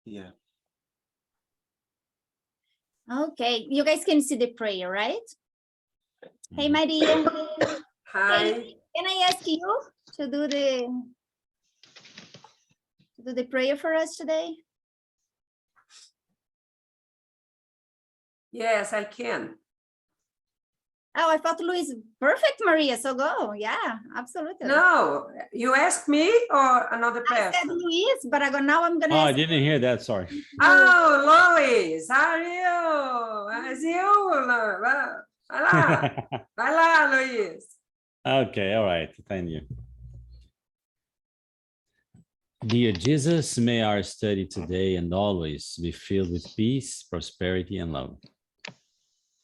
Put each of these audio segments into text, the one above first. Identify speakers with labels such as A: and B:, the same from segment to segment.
A: Yeah.
B: Okay, you guys can see the prayer, right? Hey, Maria.
C: Hi.
B: Hey, can I ask you to do the prayer for us today?
C: Yes, I can.
B: Oh, I thought Luis. Perfect, Maria. So go. Yeah, absolutely.
C: No, you asked me or another
B: I
C: person?
B: said Luis, but now I'm gonna
D: Oh, I
B: ask
D: didn't hear that. Sorry.
C: Oh, Lois, how are you? How's you? Vai lá, vai lá, Luis.
D: Okay, all right. Thank you. Dear Jesus, may our study today and always be filled with peace, prosperity, and love.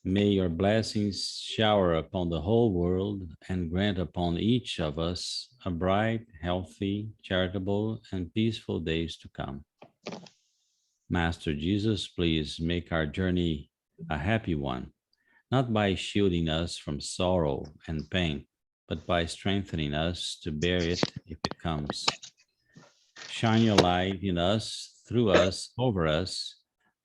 D: May your blessings shower upon the whole world and grant upon each of us a bright, healthy, charitable, and peaceful days to come. Master Jesus, please make our journey a happy one, not by shielding us from sorrow and pain, but by strengthening us to bear it if it comes. Shine your light in us, through us, over us.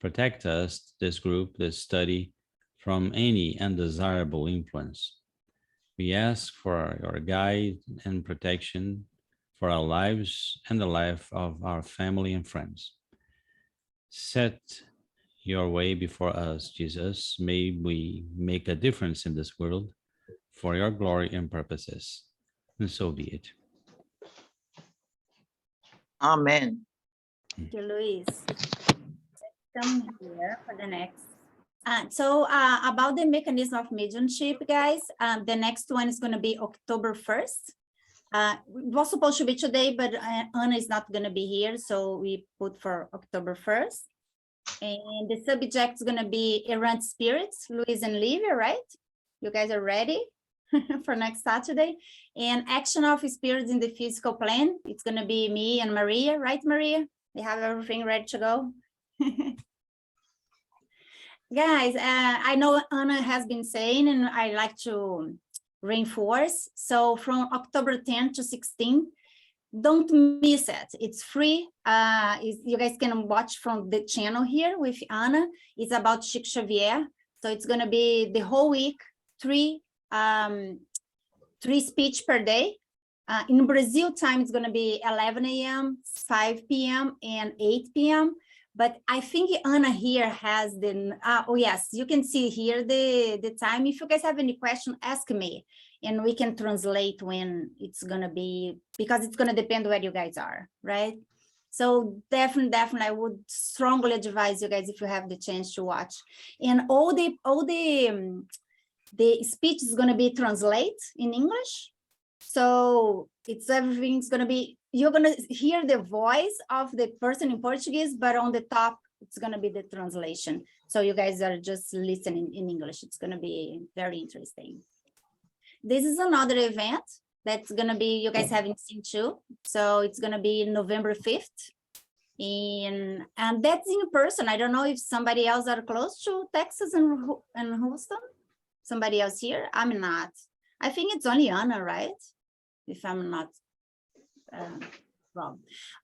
D: Protect us, this group, this study, from any undesirable influence. We ask for your guide and protection for our lives and the life of our family and friends. Set your way before us, Jesus. May we make a difference in this world for your glory and purposes. And so be it.
E: Amen.
B: Thank you, Luis. Come here for the next. About the mechanism of mediumship, guys, the next one is going to be October 1st. It was supposed to be today, but Anna is not going to be here, so we put for October 1st. And the subject is going to be errant spirits, Luis and Livia, right? You guys are ready for next Saturday? And action of spirits in the physical plane. It's going to be me and Maria, right, Maria? We have everything ready to go. Guys, I know Anna has been saying, and I like to reinforce. So from October 10th to 16th, don't miss it. It's free. You guys can watch from the channel here with Anna. It's about Chico Xavier. So it's going to be the whole week, three speech per day. In Brazil time, it's going to be 11 a.m., 5 p.m., and 8 p.m. But I think Anna here has the, oh yes, you can see here the time. If you guys have any question, ask me, and we can translate when it's gonna be, because it's gonna depend where you guys are, right? So definitely, I would strongly advise you guys if you have the chance to watch. And all the speech is gonna be translated in English. So everything's gonna be, you're gonna hear the voice of the person in Portuguese, but on the top, it's gonna be the translation. So you guys are just listening in English. It's gonna be very interesting. This is another event that's gonna be, you guys haven't seen too. So it's gonna be November 5th. And that's in person. I don't know if somebody else are close to Texas and Houston. Somebody else here? I'm not. I think it's only Anna, right? If I'm not wrong.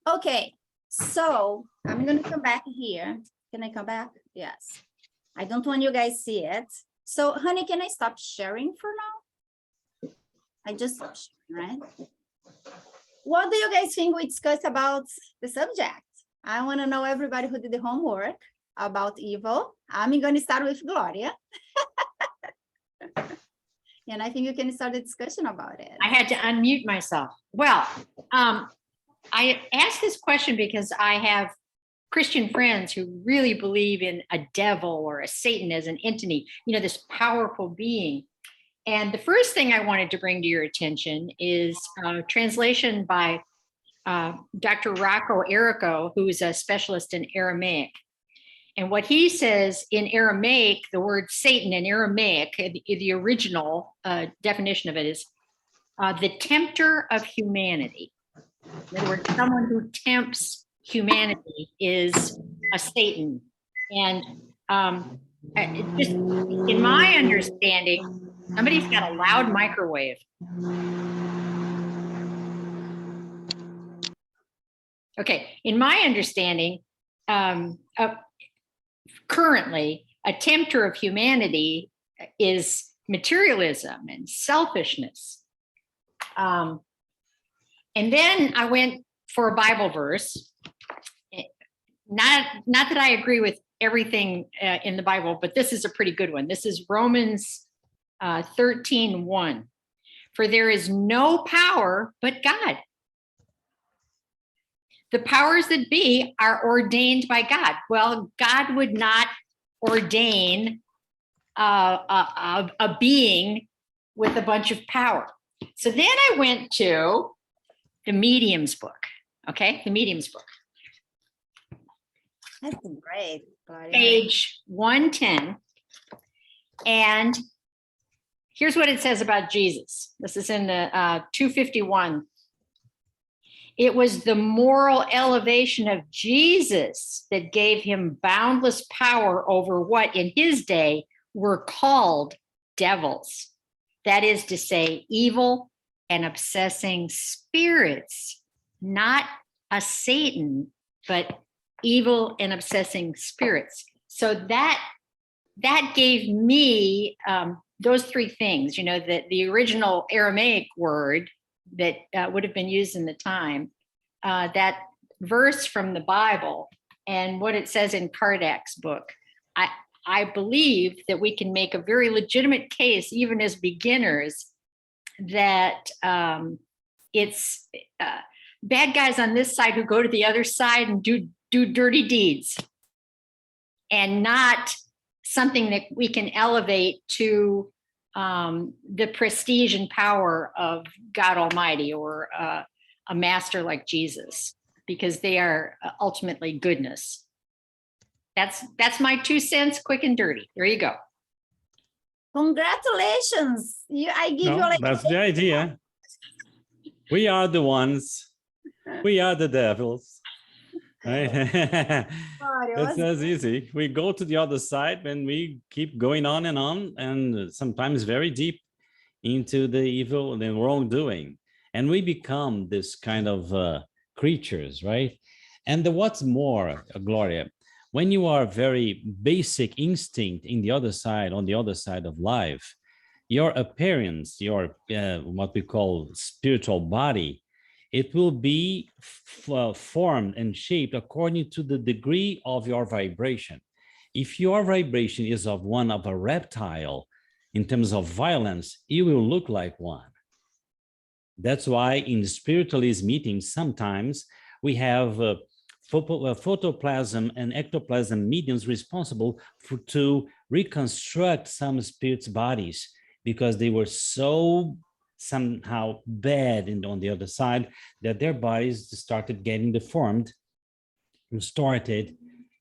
B: Okay, so I'm gonna come back here. Can I come back? Yes. I don't want you guys to see it. So honey, can I stop sharing for now? I just stopped sharing, right? What do you guys think we discussed about the subject? I want to know everybody who did the homework about evil. I'm going to start with Gloria. And I think you can start a discussion about it.
F: I had to unmute myself. Well, I asked this question because I have Christian friends who really believe in a devil or a Satan as an entity, you know, this powerful being. And the first thing I wanted to bring to your attention is a translation by Dr. Rocco Errico, who is a specialist in Aramaic. And what he says in Aramaic, the word Satan in Aramaic, the original definition of it is the tempter of humanity. In other words, someone who tempts humanity is a Satan. And just in my understanding, somebody's got a loud microwave. Okay, in my understanding, currently a tempter of humanity is materialism and selfishness. And then I went for a Bible verse. Not that I agree with everything in the Bible, but this is a pretty good one. This is Romans 13:1. For there is no power but God. The powers that be are ordained by God. Well, God would not ordain a being with a bunch of power. So then I went to the Medium's book. Okay, the Medium's book.
B: That's great, Claudia.
F: Page 110. And here's what it says about Jesus. This is in the 251. It was the moral elevation of Jesus that gave him boundless power over what in his day were called devils. That is to say, evil and obsessing spirits, not a Satan, but evil and obsessing spirits. So that gave me those three things, you know, that the original Aramaic word that would have been used in the time, that verse from the Bible and what it says in Kardec's book. I believe that we can make a very legitimate case, even as beginners, that it's bad guys on this side who go to the other side and do dirty deeds, and not something that we can elevate to the prestige and power of God Almighty or a master like Jesus, because they are ultimately goodness. That's my 2 cents, quick and dirty. There you go.
B: Congratulations. I give you like
D: That's the idea. We are the ones. We are the devils. Right? It's as easy. We go to the other side and we keep going on, and sometimes very deep into the evil and the wrongdoing. And we become this kind of creatures, right? And what's more, Gloria, when you are very basic instinct on the other side of life, your appearance, your what we call spiritual body, it will be formed and shaped according to the degree of your vibration. If your vibration is of one of a reptile in terms of violence, you will look like one. That's why in spiritualist meetings, sometimes we have photoplasm and ectoplasm mediums responsible to reconstruct some spirits' bodies, because they were so somehow bad on the other side that their bodies started getting deformed, distorted,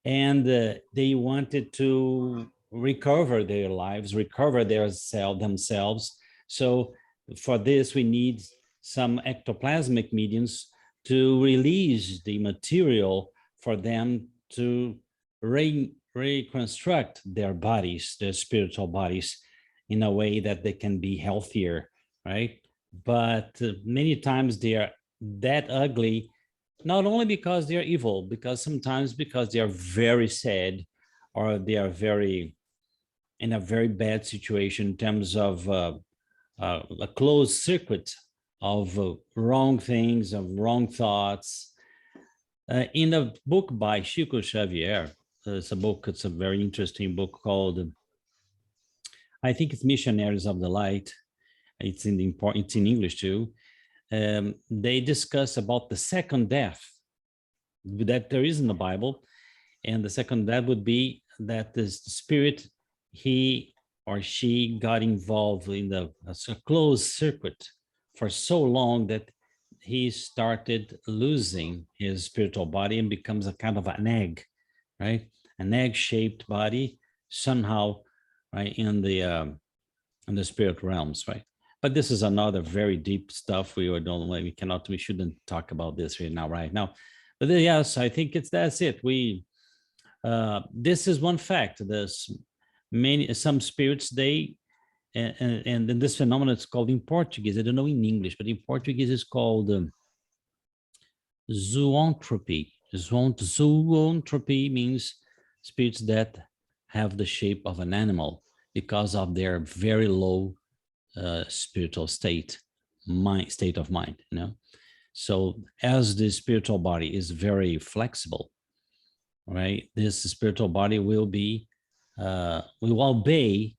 D: and they wanted to recover their lives, recover themselves. So for this, we need some ectoplasmic mediums to release the material for them to reconstruct their bodies, their spiritual bodies, in a way that they can be healthier, right? But many times they are that ugly, not only because they are evil, because sometimes because they are very sad, or they are in a very bad situation in terms of a closed circuit of wrong things, of wrong thoughts. In a book by Chico Xavier, it's a very interesting book called, I think it's Missionaries of the Light. It's in English too. They discuss about the second death that there is in the Bible. And the second death would be that the spirit, he or she got involved in a closed circuit for so long that he started losing his spiritual body and becomes a kind of an egg, right? An egg-shaped body somehow, right, in the spirit realms, right? But this is another very deep stuff. We shouldn't talk about this right now. But yes, I think that's it. This is one fact. There's some spirits, and this phenomenon is called in Portuguese. I don't know in English, but in Portuguese it's called zoantropy. Zoantropy means spirits that have the shape of an animal because of their very low spiritual state of mind, you know. So as the spiritual body is very flexible, right, this spiritual body will obey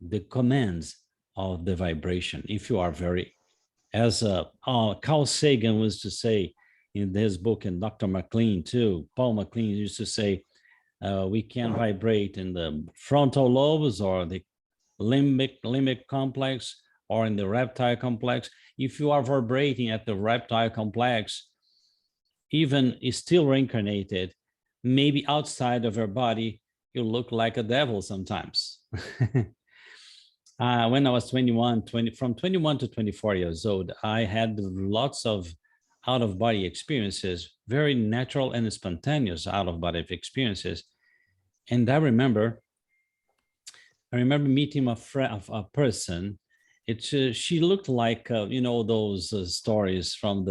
D: the commands of the vibration. If you are very, as Carl Sagan was to say in his book, and Dr. McLean too, Paul McLean used to say, we can vibrate in the frontal lobes or the limbic complex or in the reptile complex. If you are vibrating at the reptile complex, even is still reincarnated, maybe outside of your body, you look like a devil sometimes. When I was 21, from 21 to 24 years old, I had lots of out-of-body experiences, very natural and spontaneous out-of-body experiences. And I remember meeting a person. She looked like you know, those stories from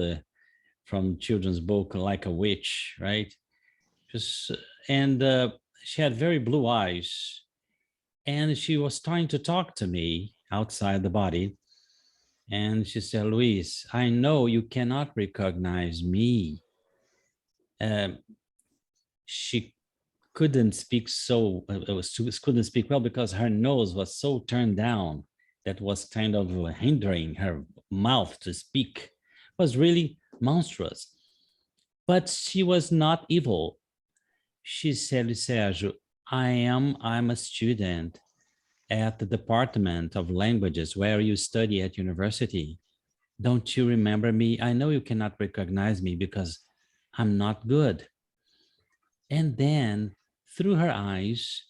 D: children's book, like a witch, right? And she had very blue eyes, and she was trying to talk to me outside the body. And she said, Luis, I know you cannot recognize me. She couldn't speak couldn't speak well because her nose was so turned down that was kind of hindering her mouth to speak. It was really monstrous. But she was not evil. She said, Sergio, I'm a student at the Department of Languages where you study at university. Don't you remember me? I know you cannot recognize me because I'm not good. And then through her eyes,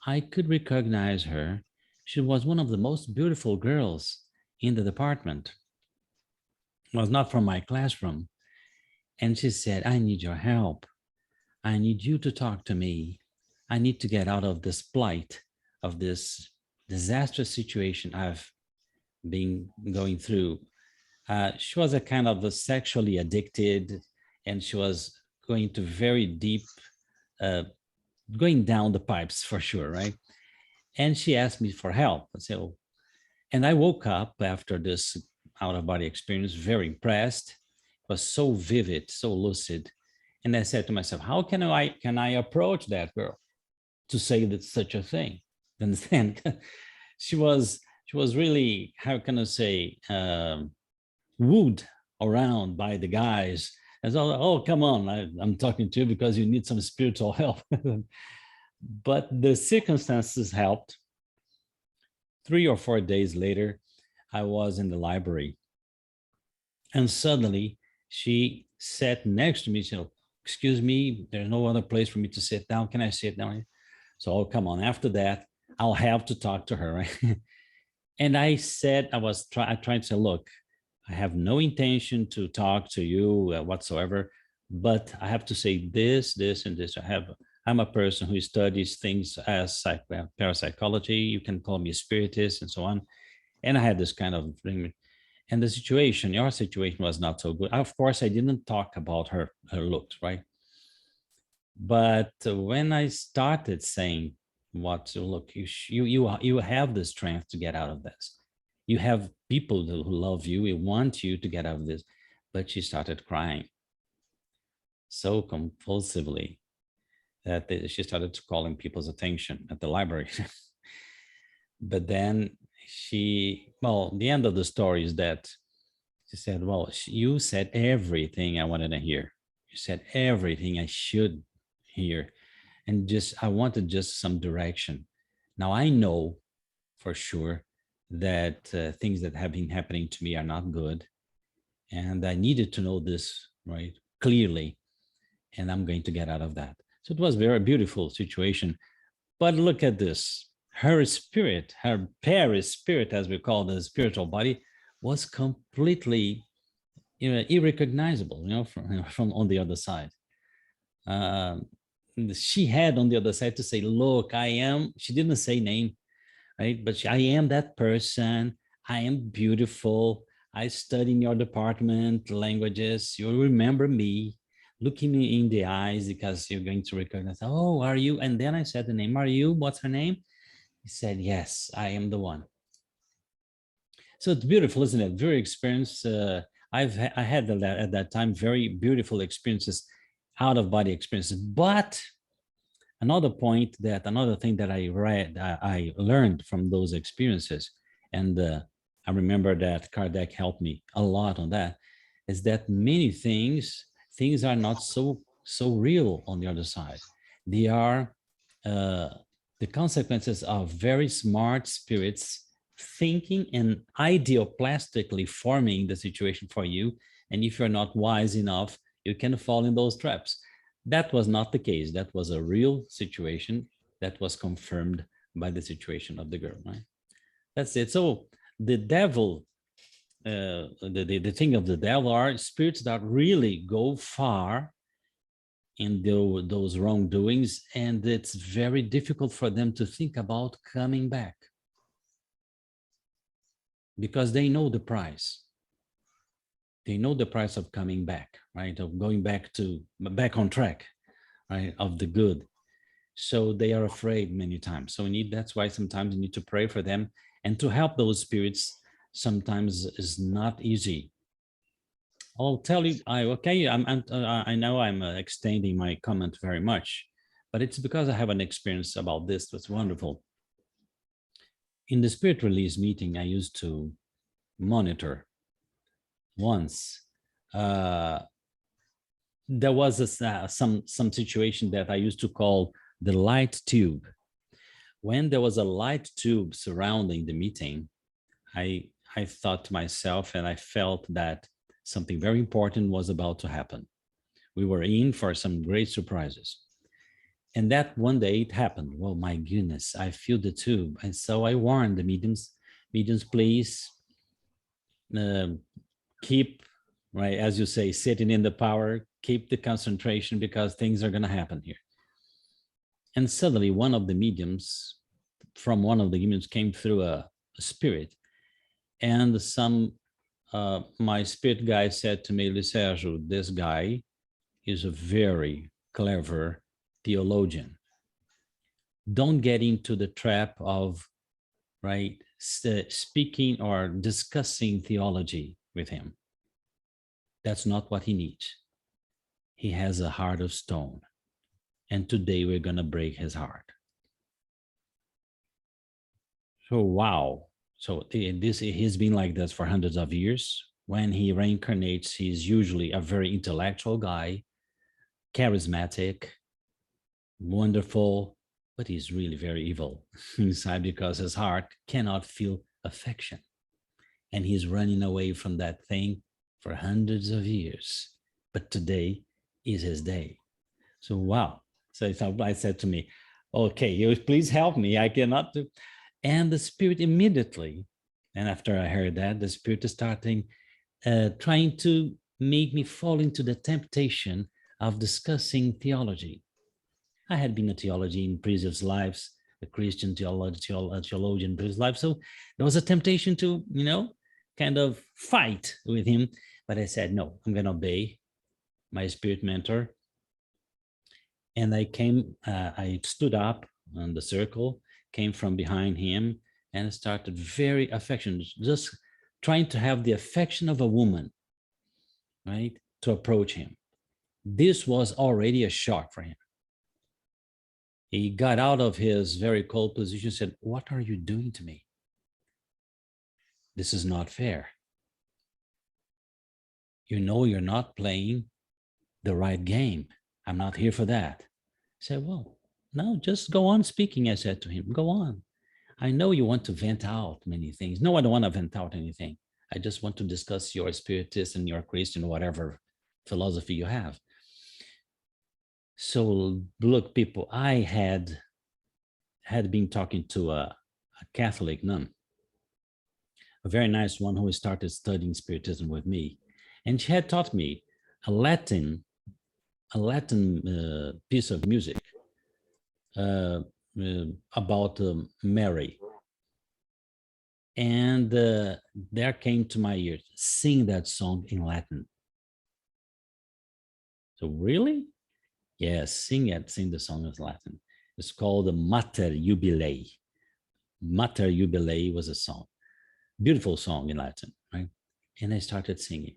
D: I could recognize her. She was one of the most beautiful girls in the department. It was not from my classroom. And she said, I need your help. I need you to talk to me. I need to get out of this plight, of this disastrous situation I've been going through. She was a kind of a sexually addicted, and she was going to very deep, going down the pipes for sure, right? And she asked me for help. I said, oh. And I woke up after this out-of-body experience very impressed. It was so vivid, so lucid. And I said to myself, how can I approach that girl to say that such a thing? Understand? she was really, how can I say, wooed around by the guys. And so, oh, come on, I'm talking to you because you need some spiritual help. But the circumstances helped. 3 or 4 days later, I was in the library. And suddenly she sat next to me. She said, excuse me, there's no other place for me to sit down. Can I sit down here? So, oh, come on. After that, I'll have to talk to her, right? And I said, I tried to say, look, I have no intention to talk to you whatsoever, but I have to say this, this, and this. I'm a person who studies things as parapsychology. You can call me a spiritist and so on. And I had this kind of thing. And the situation, your situation was not so good. Of course, I didn't talk about her looks, right? But when I started saying, look, you have the strength to get out of this. You have people who love you, we want you to get out of this. But she started crying so compulsively that she started calling people's attention at the library. But then the end of the story is that she said, well, you said everything I wanted to hear. You said everything I should hear. And I wanted just some direction. Now I know for sure that things that have been happening to me are not good. And I needed to know this, right, clearly. And I'm going to get out of that. So it was a very beautiful situation. But look at this. Her spirit, her perispirit, as we call the spiritual body, was completely irrecognizable, from on the other side. She had on the other side to say, look, she didn't say name, right? But I am that person. I am beautiful. I study in your department, languages. You remember me. looking me in the eyes because you're going to recognize, oh, are you? And then I said the name, are you? What's her name? He said, yes, I am the one. So it's beautiful, isn't it? Very experienced. I had at that time very beautiful experiences, out of body experiences. But another thing that I read, I learned from those experiences, and I remember that Kardec helped me a lot on that, is that many things are not so real on the other side. They are the consequences of very smart spirits thinking and ideoplastically forming the situation for you. And if you're not wise enough, you can fall in those traps. That was not the case. That was a real situation that was confirmed by the situation of the girl, right? That's it. So the devil, the thing of the devil are spirits that really go far in those wrongdoings, and it's very difficult for them to think about coming back because they know the price. They know the price of coming back, right? Of going back on track, right? Of the good. So they are afraid many times. So that's why sometimes you need to pray for them, and to help those spirits sometimes is not easy. I'll tell you, I know I'm extending my comment very much, but it's because I have an experience about this that's wonderful. In the spirit release meeting, I used to monitor. Once, there was some situation that I used to call the light tube. When there was a light tube surrounding the meeting, I thought to myself, and I felt that something very important was about to happen. We were in for some great surprises. And that one day it happened. Well, my goodness, I feel the tube. And so I warned the mediums, please keep, right, as you say, sitting in the power, keep the concentration because things are going to happen here. And suddenly one of the mediums came through a spirit, and my spirit guide said to me, Sergio, this guy is a very clever theologian. Don't get into the trap of, right, speaking or discussing theology with him. That's not what he needs. He has a heart of stone. And today we're going to break his heart. So, wow. So he's been like this for hundreds of years. When he reincarnates, he's usually a very intellectual guy, charismatic, wonderful, but he's really very evil inside because his heart cannot feel affection. And he's running away from that thing for hundreds of years. But today is his day. So, wow. So I said to me, okay, you please help me. I cannot do. And the spirit immediately, and after I heard that, the spirit is starting trying to make me fall into the temptation of discussing theology. I had been a theology in previous lives, a Christian theologian in previous lives. So there was a temptation to, kind of fight with him. But I said, no, I'm going to obey my spirit mentor. And I stood up on the circle, came from behind him, and started very affectionate, just trying to have the affection of a woman, right, to approach him. This was already a shock for him. He got out of his very cold position and said, what are you doing to me? This is not fair. You know you're not playing the right game. I'm not here for that. I said, well, no, just go on speaking, I said to him. Go on. I know you want to vent out many things. No, I don't want to vent out anything. I just want to discuss your spiritist and your Christian, whatever philosophy you have. So look, people, I had been talking to a Catholic nun, a very nice one who started studying spiritism with me. And she had taught me a Latin piece of music about Mary. And there came to my ears, sing that song in Latin. So really? Yes, sing it, sing the song in Latin. It's called the Mater Jubilei. Mater Jubilei was a song, beautiful song in Latin, right? And I started singing.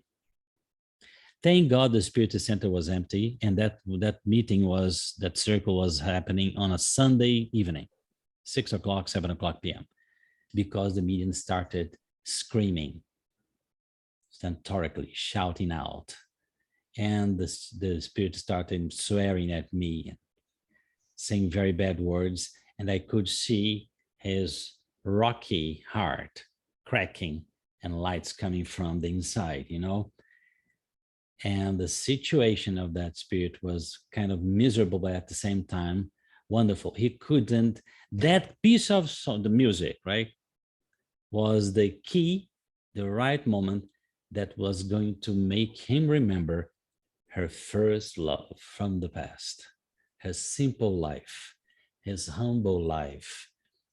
D: Thank God the Spirit Center was empty, and that circle was happening on a Sunday evening, 6 o'clock, 7 o'clock p.m., because the medium started screaming, stentorically, shouting out. And the Spirit started swearing at me, saying very bad words, and I could see his rocky heart cracking and lights coming from the inside, you know? And the situation of that spirit was kind of miserable, but at the same time, wonderful. He couldn't, that piece of song, the music, right, was the key, the right moment that was going to make him remember her first love from the past, his simple life, his humble life,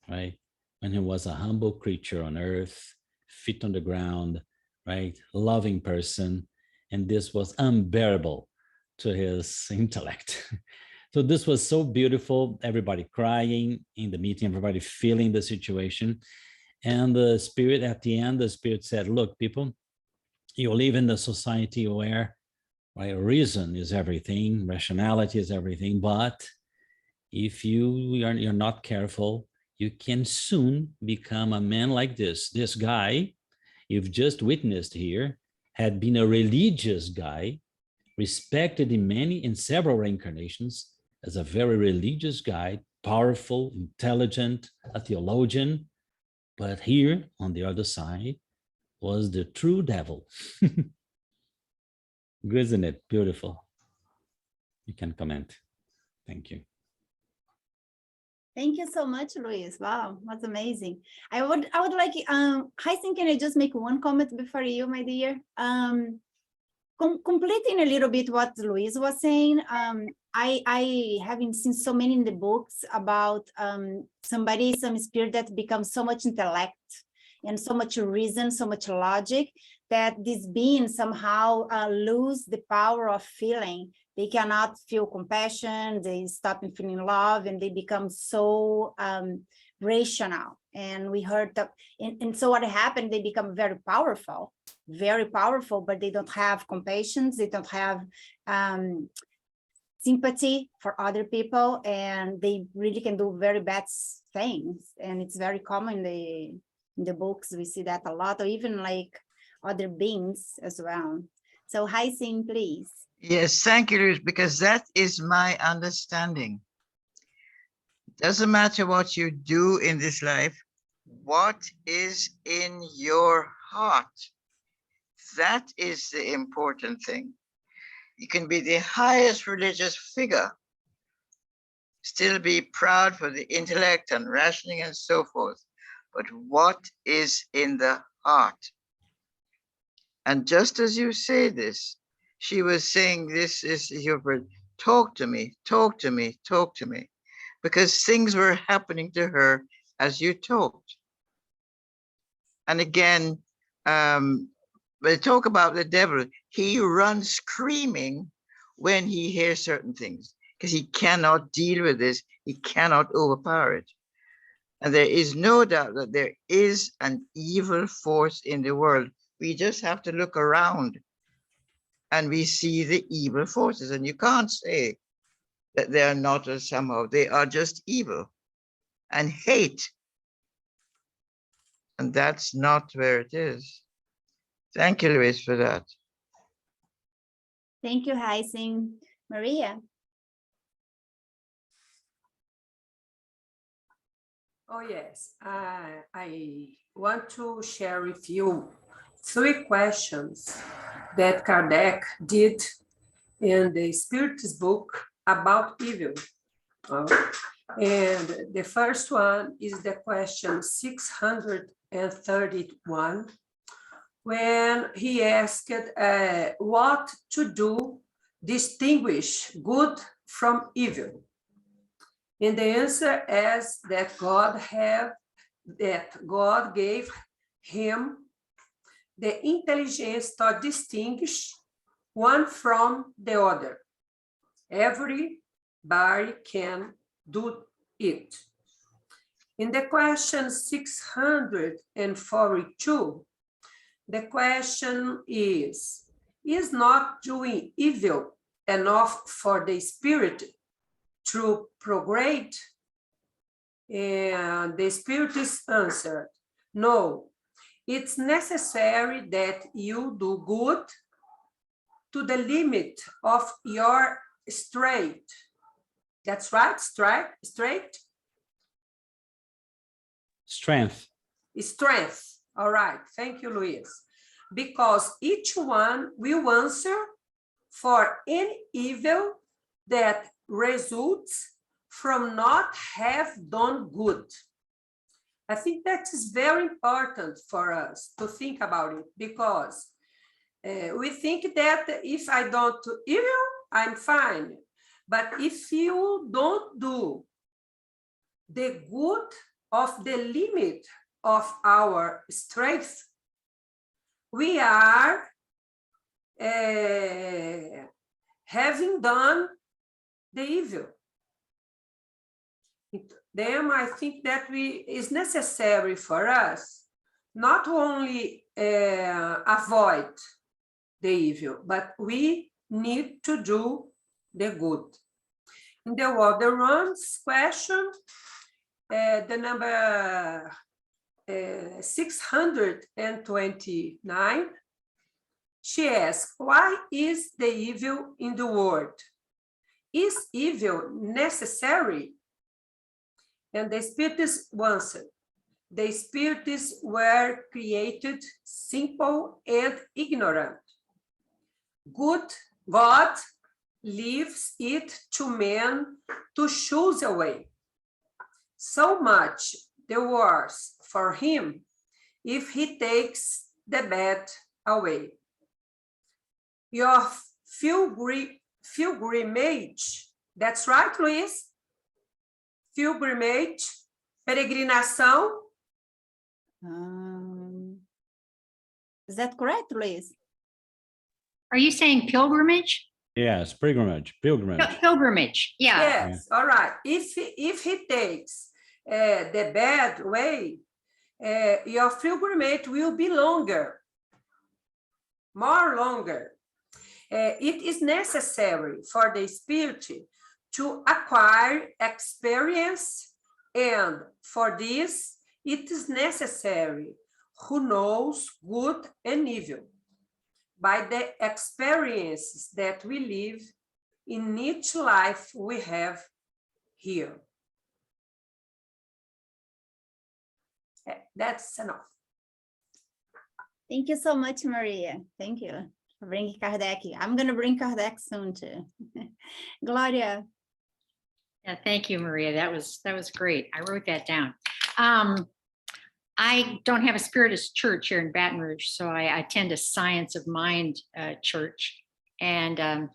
D: right? When he was a humble creature on earth, feet on the ground, right? Loving person. And this was unbearable to his intellect. So this was so beautiful, everybody crying in the meeting, everybody feeling the situation. And the Spirit, at the end, the Spirit said, look, people, you live in the society where, right, reason is everything, rationality is everything, but if you're not careful, you can soon become a man like this. This guy you've just witnessed here had been a religious guy, respected in several reincarnations as a very religious guy, powerful, intelligent, a theologian. But here on the other side was the true devil. Isn't it beautiful? You can comment. Thank you.
B: Thank you so much, Luis. Wow, that's amazing. I would like, Heisen, can I just make one comment before you, my dear? Completing a little bit what Luis was saying, I haven't seen so many in the books about some spirit that becomes so much intellect and so much reason, so much logic, that this being somehow lose the power of feeling. They cannot feel compassion, they stop feeling love, and they become so rational. And we heard that, and so what happened, they become very powerful, but they don't have compassion, they don't have sympathy for other people, and they really can do very bad things. And it's very common in the books, we see that a lot, or even like other beings as well. So Heisen, please.
A: Yes, thank you, Luis, because that is my understanding. Doesn't matter what you do in this life, what is in your heart? That is the important thing. You can be the highest religious figure, still be proud for the intellect and rationing and so forth, but what is in the heart? And just as you say this, she was saying, this is your word, talk to me, talk to me, talk to me, because things were happening to her as you talked. And again, when they talk about the devil, he runs screaming when he hears certain things, because he cannot deal with this, he cannot overpower it. And there is no doubt that there is an evil force in the world. We just have to look around and we see the evil forces, and you can't say that they are not somehow, they are just evil and hate. And that's not where it is. Thank you, Luis, for that.
B: Thank you, Heisen. Maria.
C: Oh, yes. I want to share with you 3 questions that Kardec did in the Spirit's book about evil. And the first one is the question 631, when he asked what to do, distinguish good from evil. And the answer is that God gave him the intelligence to distinguish one from the other. Everybody can do it. In the question 642, the question is not doing evil enough for the spirit to progress? And the spirit is answered, no, it's necessary that you do good to the limit of your strength. That's right, strength?
D: Strength.
C: Strength. All right, thank you, Luis. Because each one will answer for any evil that results from not have done good. I think that is very important for us to think about it, because we think that if I don't do evil, I'm fine. But if you don't do the good of the limit of our strength, we are having done the evil. Then I think that is necessary for us not only avoid the evil, but we need to do the good. In the other one's question, the number 629, she asks, why is the evil in the world? Is evil necessary? And the spirits answered, the spirits were created simple and ignorant. God leaves it to man to choose a way. So much the worse for him if he takes the bad away. Your pilgrimage, that's right, Luis? Pilgrimage, peregrinação.
B: Is that correct, Luis?
F: Are you saying pilgrimage?
D: Yes, pilgrimage.
F: Pilgrimage, yeah.
C: Yes, all right. If he takes the bad way, your pilgrimage will be longer, longer. It is necessary for the spirit to acquire experience, and for this, it is necessary who knows good and evil by the experiences that we live in each life we have here. That's enough.
B: Thank you so much, Maria. Thank you for bringing Kardec. I'm going to bring Kardec soon too. Gloria.
F: Yeah, thank you, Maria. That was great. I wrote that down. I don't have a Spiritist church here in Baton Rouge, so I attend a Science of Mind church, and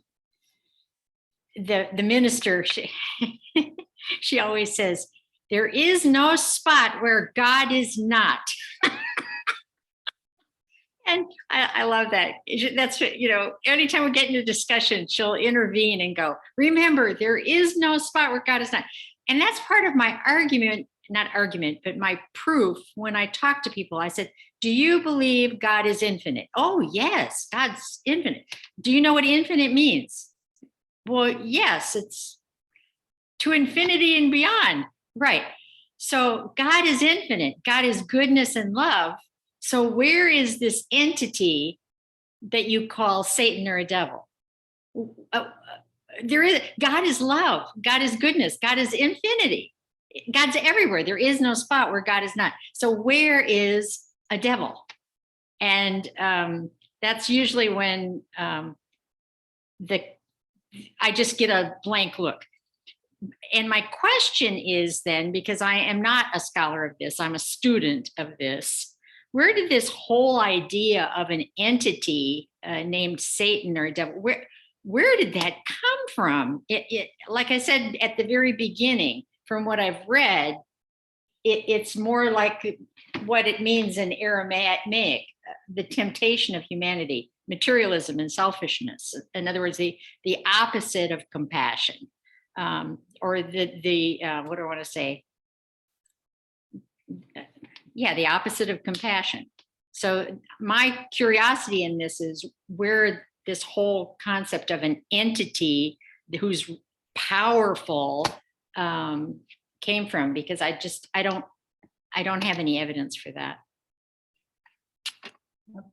F: the minister, she always says, "There is no spot where God is not." And I love that. That's, anytime we get into discussion, she'll intervene and go, remember, there is no spot where God is not. And that's part of my argument, not argument, but my proof when I talk to people. I said, do you believe God is infinite? Oh, yes, God's infinite. Do you know what infinite means? Well, yes, it's to infinity and beyond. Right. So God is infinite. God is goodness and love. So where is this entity that you call Satan or a devil? God is love. God is goodness. God is infinity. God's everywhere. There is no spot where God is not. So where is a devil? And that's usually when I just get a blank look. And my question is then, because I am not a scholar of this, I'm a student of this, where did this whole idea of an entity named Satan or devil, where did that come from? It like I said at the very beginning, from what I've read, it's more like what it means in Aramaic, the temptation of humanity. materialism and selfishness. In other words, the opposite of compassion, or the what do I want to say? Yeah, the opposite of compassion. So my curiosity in this is where this whole concept of an entity who's powerful came from, because I don't have any evidence for that.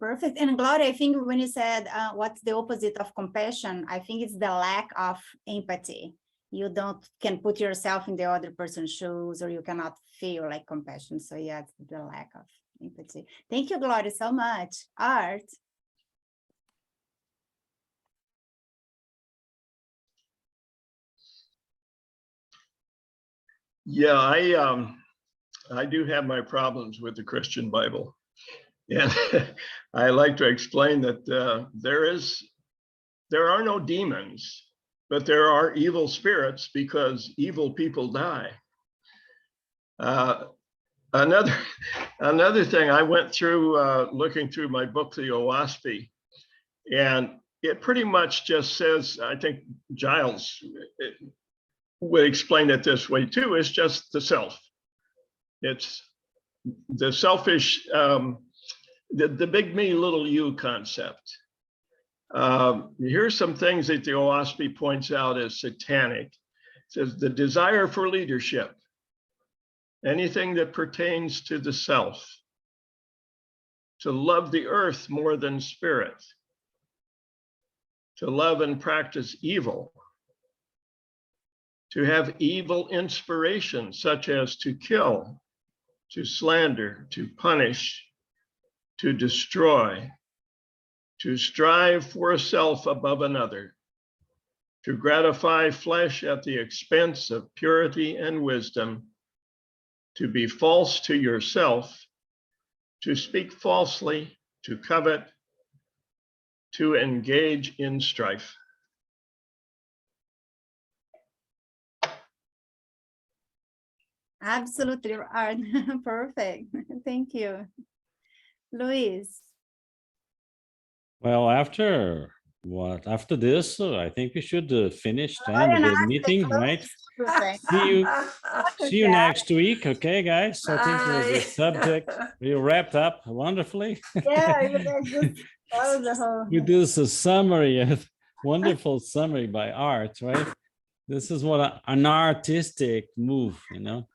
B: Perfect. And Gloria, I think when you said what's the opposite of compassion, I think it's the lack of empathy. You can put yourself in the other person's shoes, or you cannot feel like compassion. So yeah, it's the lack of empathy. Thank you, Gloria, so much. Art.
E: Yeah, I do have my problems with the Christian Bible. And I like to explain that there are no demons, but there are evil spirits, because evil people die. Another thing, I went through looking through my book, The OWASP, and it pretty much just says, I think Giles would explain it this way too, is just the self. It's the selfish, the big me, little you concept. Here's some things that the OWASP points out as satanic. It says the desire for leadership, anything that pertains to the self, to love the earth more than spirit, to love and practice evil, to have evil inspiration, such as to kill, to slander, to punish, to destroy, to strive for a self above another, to gratify flesh at the expense of purity and wisdom, to be false to yourself, to speak falsely, to covet, to engage in strife.
B: Absolutely, Art. Perfect. Thank you. Luis.
D: Well, after this, I think we should finish to end
B: and
D: the
B: ask the
D: meeting, right?
B: Perfect.
D: See you next week, okay, guys? I think the
C: Bye.
D: subject we wrapped up wonderfully.
B: Yeah, that was the whole.
D: We do this a summary, a wonderful summary by Art, right? This is what an artistic move, you know,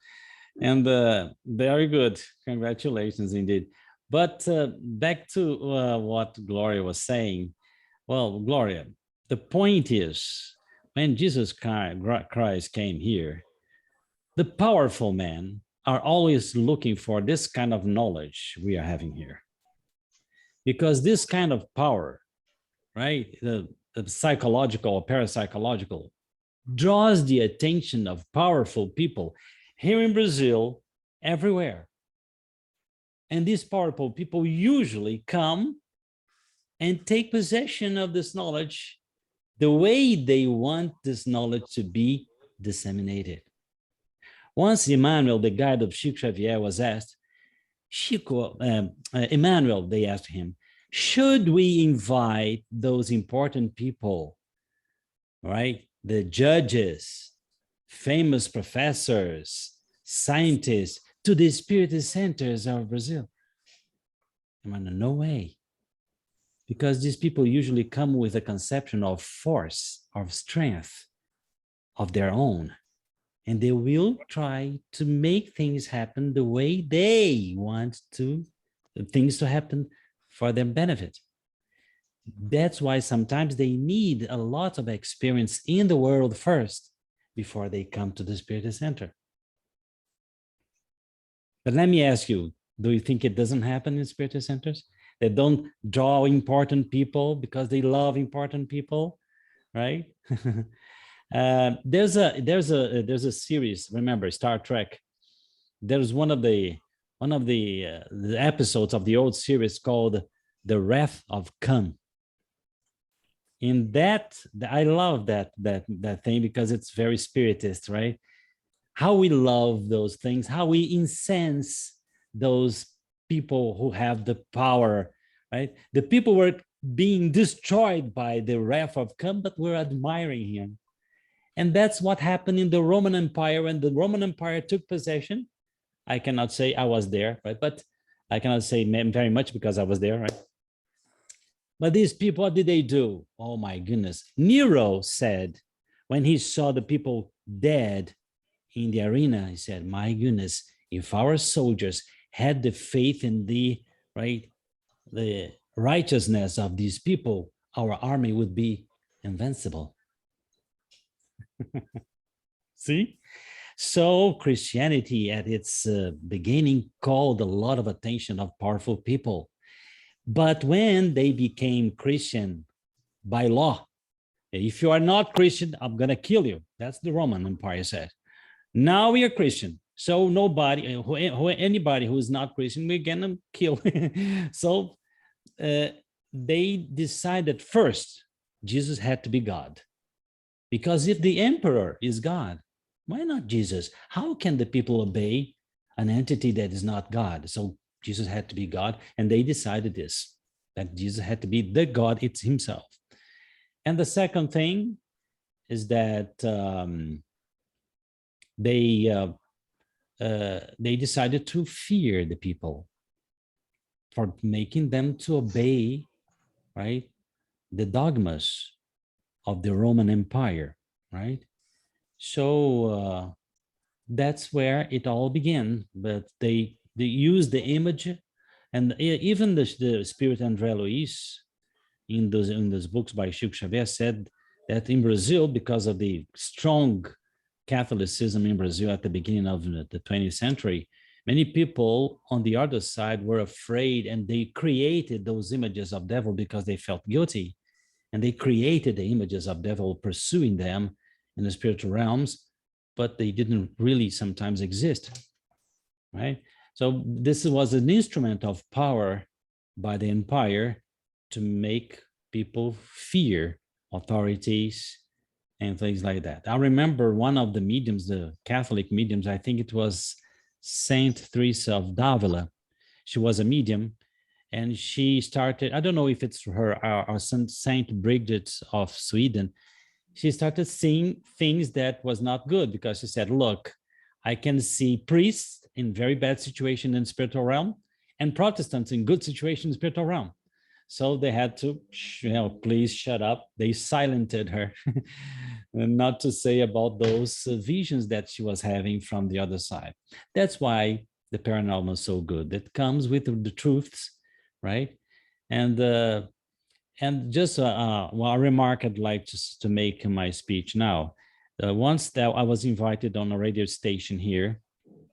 D: and very good. Congratulations, indeed. But back to what Gloria was saying. Well, Gloria, the point is, when Jesus Christ came here, the powerful men are always looking for this kind of knowledge we are having here. Because this kind of power, right, the psychological or parapsychological, draws the attention of powerful people here in Brazil, everywhere. And these powerful people usually come and take possession of this knowledge the way they want this knowledge to be disseminated. Once Emmanuel, the guide of Chico Xavier, was asked, Emmanuel, they asked him, should we invite those important people, right? The judges, famous professors, scientists, to the spiritist centers of Brazil? No way. Because these people usually come with a conception of force, of strength, of their own. And they will try to make things happen the way they want things to happen for their benefit. That's why sometimes they need a lot of experience in the world first before they come to the Spiritist Center. But let me ask you, do you think it doesn't happen in Spiritist centers? They don't draw important people because they love important people, right? There's a series. Remember Star Trek? There's one of the episodes of the old series called "The Wrath of Khan." In that, I love that thing because it's very spiritist, right? How we love those things, how we incense those people who have the power, right? The people were being destroyed by the wrath of God, but we're admiring him. And that's what happened in the Roman Empire. When the Roman Empire took possession, I cannot say I was there, right? But I cannot say very much because I was there, right? But these people, what did they do? Oh my goodness. Nero said, when he saw the people dead in the arena, he said, my goodness, if our soldiers had the faith in the righteousness of these people, our army would be invincible. See? So Christianity at its beginning called a lot of attention of powerful people. But when they became Christian by law, if you are not Christian, I'm going to kill you. That's the Roman Empire said. Now we are Christian. So nobody, anybody who is not Christian, we're going to kill. So they decided first, Jesus had to be God. Because if the emperor is God, why not Jesus? How can the people obey an entity that is not God? So Jesus had to be God, and they decided this, that Jesus had to be the God, it's himself. And the second thing is that they decided to fear the people for making them to obey, right, the dogmas of the Roman Empire, right? So that's where it all began. But they used the image, and even the Spirit André Luiz in those books by Chico Xavier said that in Brazil, because of the strong Catholicism in Brazil at the beginning of the 20th century, many people on the other side were afraid, and they created those images of devil because they felt guilty, and they created the images of devil pursuing them in the spiritual realms, but they didn't really sometimes exist, right? So this was an instrument of power by the empire to make people fear authorities and things like that. I remember one of the mediums, the Catholic mediums, I think it was Saint Teresa of Davila. She was a medium, and she started, I don't know if it's her or Saint Bridget of Sweden. She started seeing things that was not good, because she said, look, I can see priests in very bad situation in spiritual realm and Protestants in good situation in spiritual realm. So they had to, please shut up. They silenced her and not to say about those visions that she was having from the other side. That's why the paranormal is so good. It comes with the truths, right? And just a remark I'd like to make in my speech now. Once that I was invited on a radio station here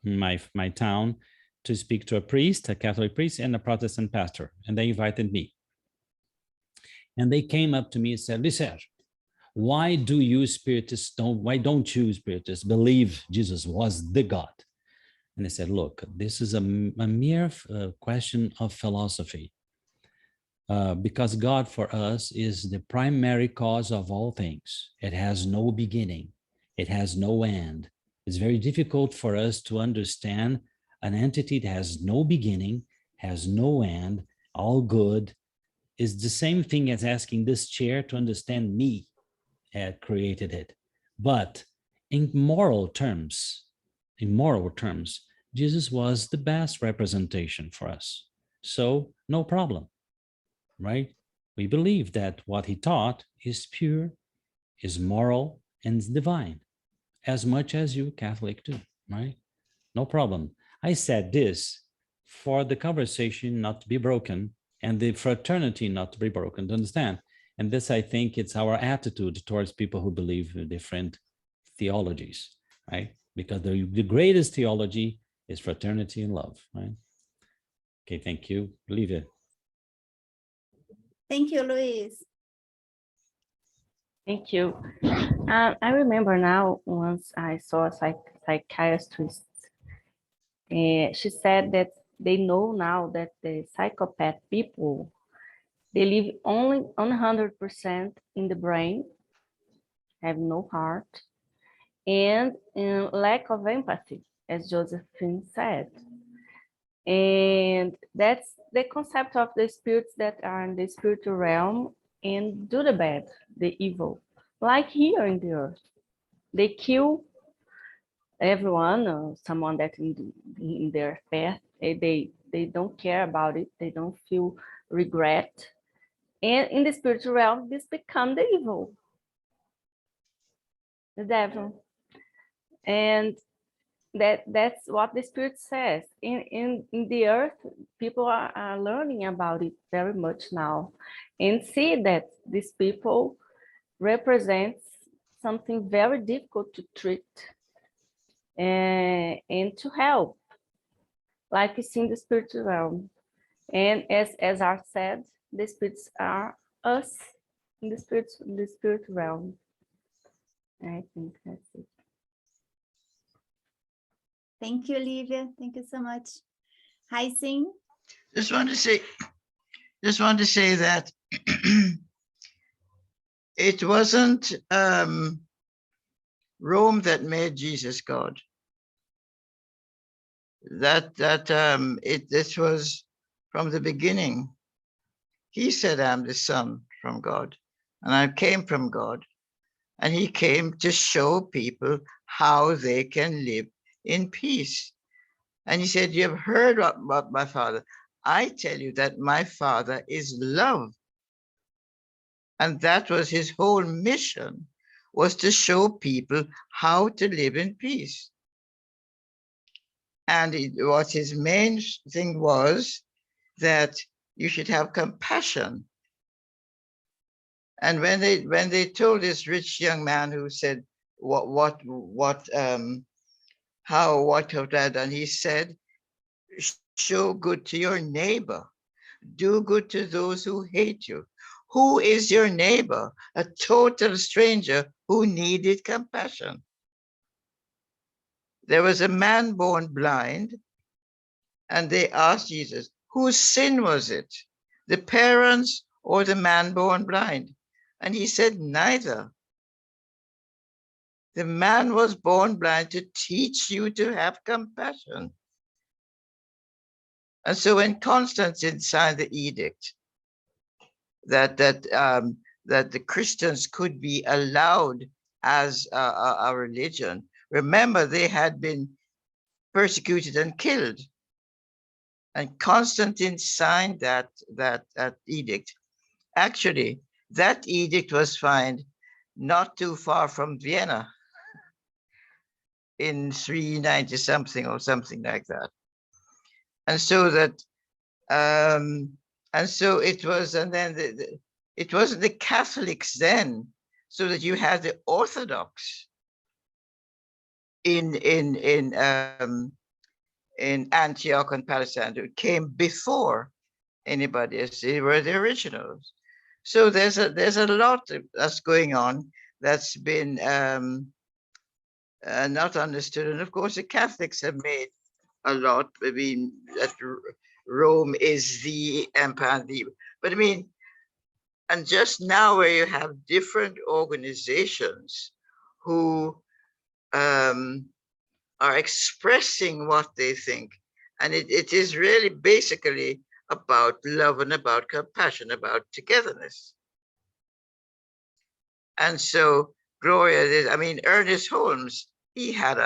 D: in my town to speak to a priest, a Catholic priest, and a Protestant pastor, and they invited me. And they came up to me and said, listen, why don't you spiritists believe Jesus was the God? And I said, look, this is a mere question of philosophy. Because God for us is the primary cause of all things. It has no beginning. It has no end. It's very difficult for us to understand an entity that has no beginning, has no end, all good. Is the same thing as asking this chair to understand me had created it. But in moral terms, Jesus was the best representation for us. So no problem, right? We believe that what he taught is pure, is moral, and is divine, as much as you Catholic do, right? No problem. I said this for the conversation not to be broken, and the fraternity not to be broken, to understand. And this, I think, it's our attitude towards people who believe in different theologies, right? Because the greatest theology is fraternity and love, right? Okay, thank you. Leave it.
B: Thank you, Luis.
G: Thank you. I remember now, once I saw a psychiatrist, she said that they know now that the psychopath people, they live only 100% in the brain, have no heart, and lack of empathy, as Josephine said. And that's the concept of the spirits that are in the spiritual realm and do the bad, the evil, like here in the earth. They kill everyone or someone that in their path. They don't care about it. They don't feel regret. And in the spiritual realm, this become the evil, the devil. And that's what the spirit says. In the earth, people are learning about it very much now and see that these people represents something very difficult to treat and to help, like it's in the spiritual realm. And as Art said, the spirits are us in the spirit realm. I think that's it.
B: Thank you, Olivia. Thank you so much. Hi, Sing.
A: Just want to say that it wasn't Rome that made Jesus God. This was from the beginning. He said, "I'm the Son from God, and I came from God." And he came to show people how they can live in peace. And he said, "You have heard about my Father. I tell you that my Father is love." And that was his whole mission, was to show people how to live in peace. And what his main thing was that you should have compassion. And when they told this rich young man who said, what have I done? He said, "Show good to your neighbor. Do good to those who hate you." Who is your neighbor? A total stranger who needed compassion. There was a man born blind, and they asked Jesus, whose sin was it? The parents or the man born blind? And he said, neither. The man was born blind to teach you to have compassion. And so when Constantine signed the edict that the Christians could be allowed as a religion, remember they had been persecuted and killed. And Constantine signed that edict. Actually, that edict was signed not too far from Vienna in 390 something or something like that. And so that, and so it was, and then it wasn't the Catholics then, so that you had the Orthodox in Antioch and Palestine, who came before anybody else. They were the originals. So there's a lot that's going on that's been not understood. And of course, the Catholics have made a lot. I mean, that Rome is the empire, but I mean, and just now where you have different organizations who are expressing what they think. And it is really basically about love and about compassion, about togetherness. And so Gloria, I mean, Ernest Holmes, he had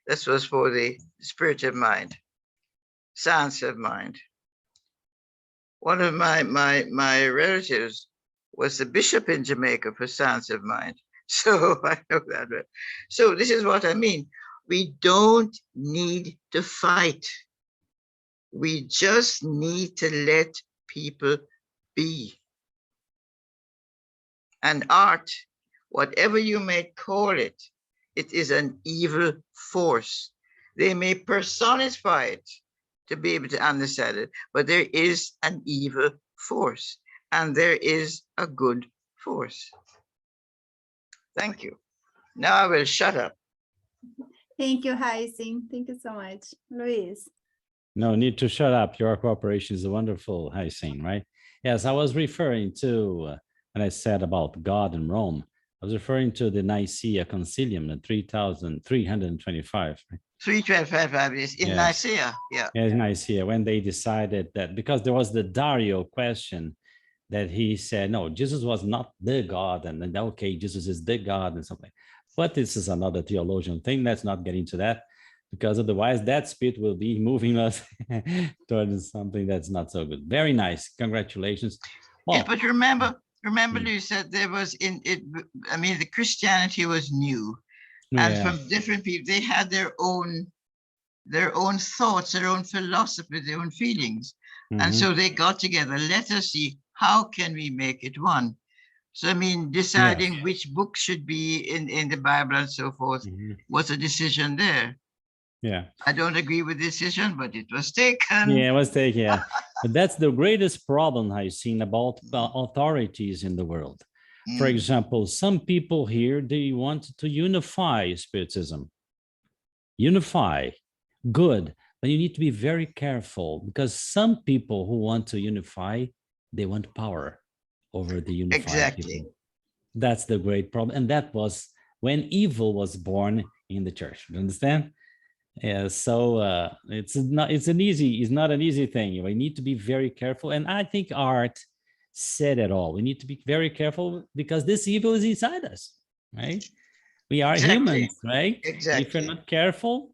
A: this was for the spirit of mind, science of mind. One of my relatives was the bishop in Jamaica for science of mind. So I know that. So this is what I mean. We don't need to fight. We just need to let people be. And art, whatever you may call it, it is an evil force. They may personify it to be able to understand it, but there is an evil force and there is a good force. Thank you. Now I will shut up.
B: Thank you, Haising. Thank you so much. Luis.
D: No need to shut up. Your cooperation is a wonderful, Haising, right? Yes, I was referring to when I said about God and Rome. I was referring to the Nicaea Concilium, the 3,325. Right?
A: 325 is in
D: Yes.
A: Nicaea. Yeah.
D: Yeah, in Nicaea, when they decided that, because there was the Dario question that he said, no, Jesus was not the God, and then, okay, Jesus is the God and something. But this is another theologian thing. Let's not get into that, because otherwise that spirit will be moving us towards something that's not so good. Very nice. Congratulations. Well,
A: Yes, but remember,
D: Mm.
A: you said there was in it. I mean, the Christianity was new, and
D: yeah.
A: from different people, they had their own thoughts, their own philosophy, their own feelings, and
D: Mhm.
A: so they got together. Let us see how can we make it one. So I mean,
D: Yes.
A: deciding which book should be in the Bible and so forth
D: Mhm.
A: was a decision there.
D: Yeah.
A: I don't agree with the decision, but it was taken.
D: Yeah, it was taken. Yeah. But that's the greatest problem I've seen about authorities in the world. For
A: Mm.
D: example, some people here, they want to unify Spiritism. Unify, good, but you need to be very careful, because some people who want to unify, they want power over the unified
A: Exactly.
D: people. That's the great problem. And that was when evil was born in the church. You understand? Yeah, so it's not an easy thing. We need to be very careful. And I think Art said it all. We need to be very careful, because this evil is inside us, right? We are
A: Exactly.
D: humans, right?
A: Exactly.
D: If you're not careful,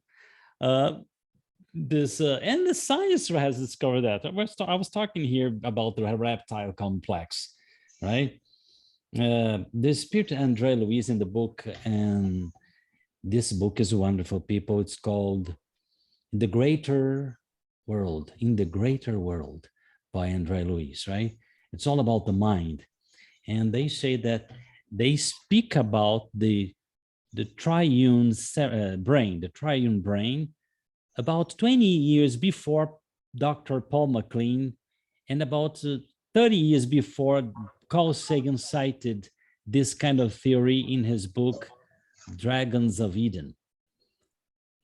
D: and the science has discovered that. I was talking here about the reptile complex, right? The spirit Andre Luis in the book, and this book is wonderful, people. It's called The Greater World, In the Greater World by Andre Luis, right? It's all about the mind. And they say that they speak about the triune brain, the triune brain, about 20 years before Dr. Paul MacLean, and about 30 years before Carl Sagan cited this kind of theory in his book, Dragons of Eden.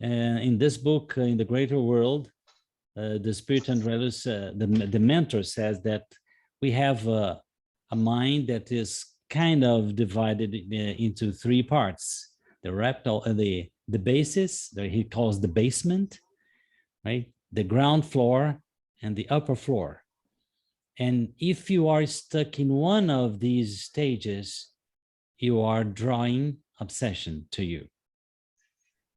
D: In this book, in The Greater World, the Spirit and Religious, the mentor says that we have a mind that is kind of divided into three parts: the reptile, the basis, that he calls the basement, right? The ground floor and the upper floor. And if you are stuck in one of these stages, you are drawing obsession to you.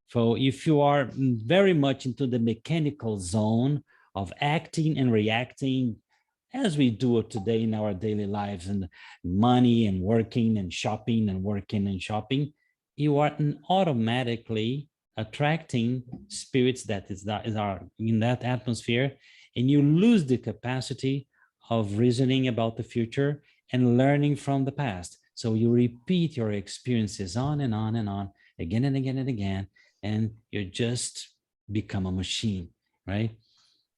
D: So if you are very much into the mechanical zone of acting and reacting, as we do it today in our daily lives, and money and working and shopping and working and shopping, you are automatically attracting spirits that are in that atmosphere, and you lose the capacity of reasoning about the future and learning from the past. So you repeat your experiences on and on and on, again and again and again, and you just become a machine, right?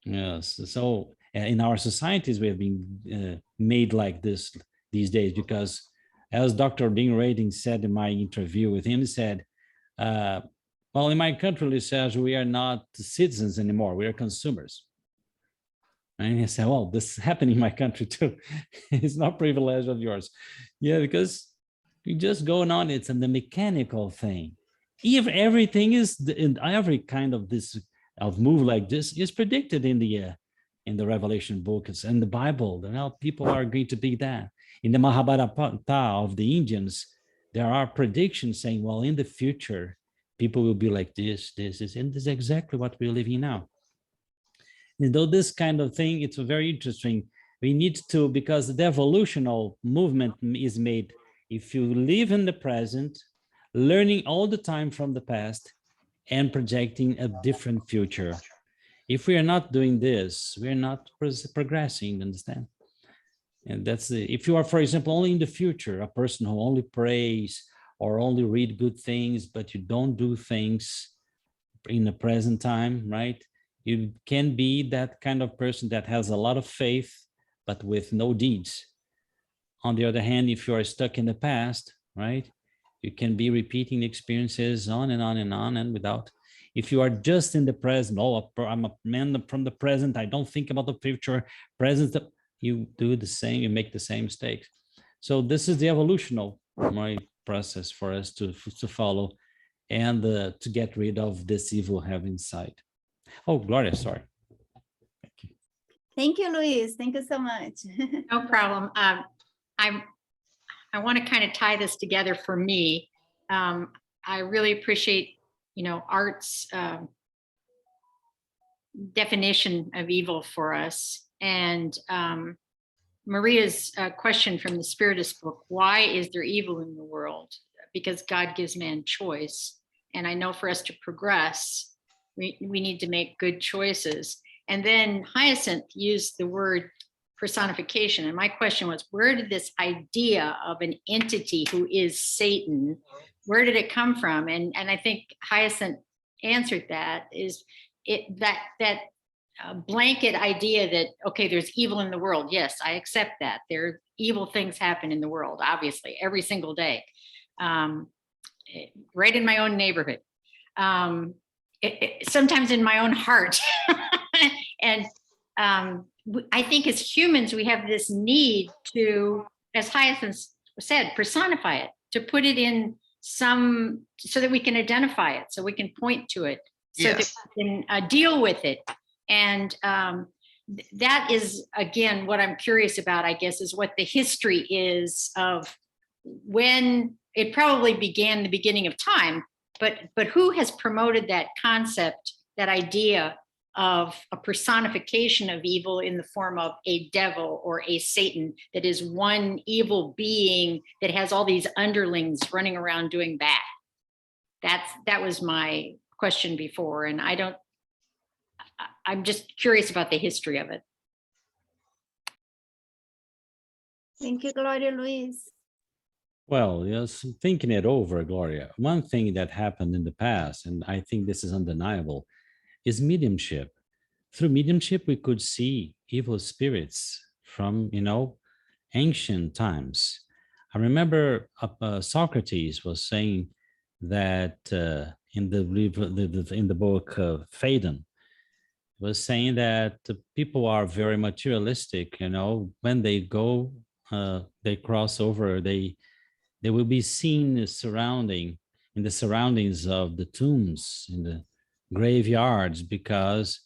D: Yes. So in our societies, we have been made like this these days, because as Dr. Dean Rading said in my interview with him, he said, well, in my country, he says, we are not citizens anymore, we are consumers. And he said, well, this is happening in my country too. It's not privilege of yours. Yeah, because you just going on, it's the mechanical thing. If everything is in every kind of this of move like this is predicted in the Revelation books and the Bible. Now people are going to be that. In the Mahabharata of the Indians, there are predictions saying, well, in the future, people will be like this, and this is exactly what we're living now. And though this kind of thing, it's very interesting. We need to, because the evolutional movement is made if you live in the present, learning all the time from the past, and projecting a different future. If we are not doing this, we are not progressing, understand? And that's if you are, for example, only in the future, a person who only prays or only read good things, but you don't do things in the present time, right? You can be that kind of person that has a lot of faith, but with no deeds. On the other hand, if you are stuck in the past, right, you can be repeating experiences on and on and on, and without. If you are just in the present, oh, I'm a man from the present, I don't think about the future, present, you do the same, you make the same mistakes. So this is the evolutional, right, process for us to follow and to get rid of this evil we have inside. Oh, Gloria, sorry.
B: Thank you, Luis. Thank you so much.
F: No problem. I want to kind of tie this together for me. I really appreciate, Art's definition of evil for us. And Maria's question from the Spiritist book, why is there evil in the world? Because God gives man choice. And I know for us to progress, we need to make good choices. And then Hyacinth used the word personification. And my question was, where did this idea of an entity who is Satan, where did it come from? And I think Hyacinth answered that, is it that blanket idea that, okay, there's evil in the world. Yes, I accept that. There evil things happen in the world, obviously, every single day, right in my own neighborhood, sometimes in my own heart. And I think as humans, we have this need to, as Hyacinth said, personify it, to put it in so that we can identify it, so we can point to it, so
A: Yes.
F: that we can deal with it. And that is, again, what I'm curious about, I guess, is what the history is of when it probably began, the beginning of time, but who has promoted that concept, that idea of a personification of evil in the form of a devil or a Satan, that is one evil being that has all these underlings running around doing bad. That was my question before, and I'm just curious about the history of it.
B: Thank you, Gloria, Luis.
D: Well, yes, thinking it over, Gloria, one thing that happened in the past, and I think this is undeniable, is mediumship. Through mediumship, we could see evil spirits from, ancient times. I remember Socrates was saying that in the book Phaedon, was saying that people are very materialistic. When they go, they cross over, they will be seen in the surroundings of the tombs, in the graveyards, because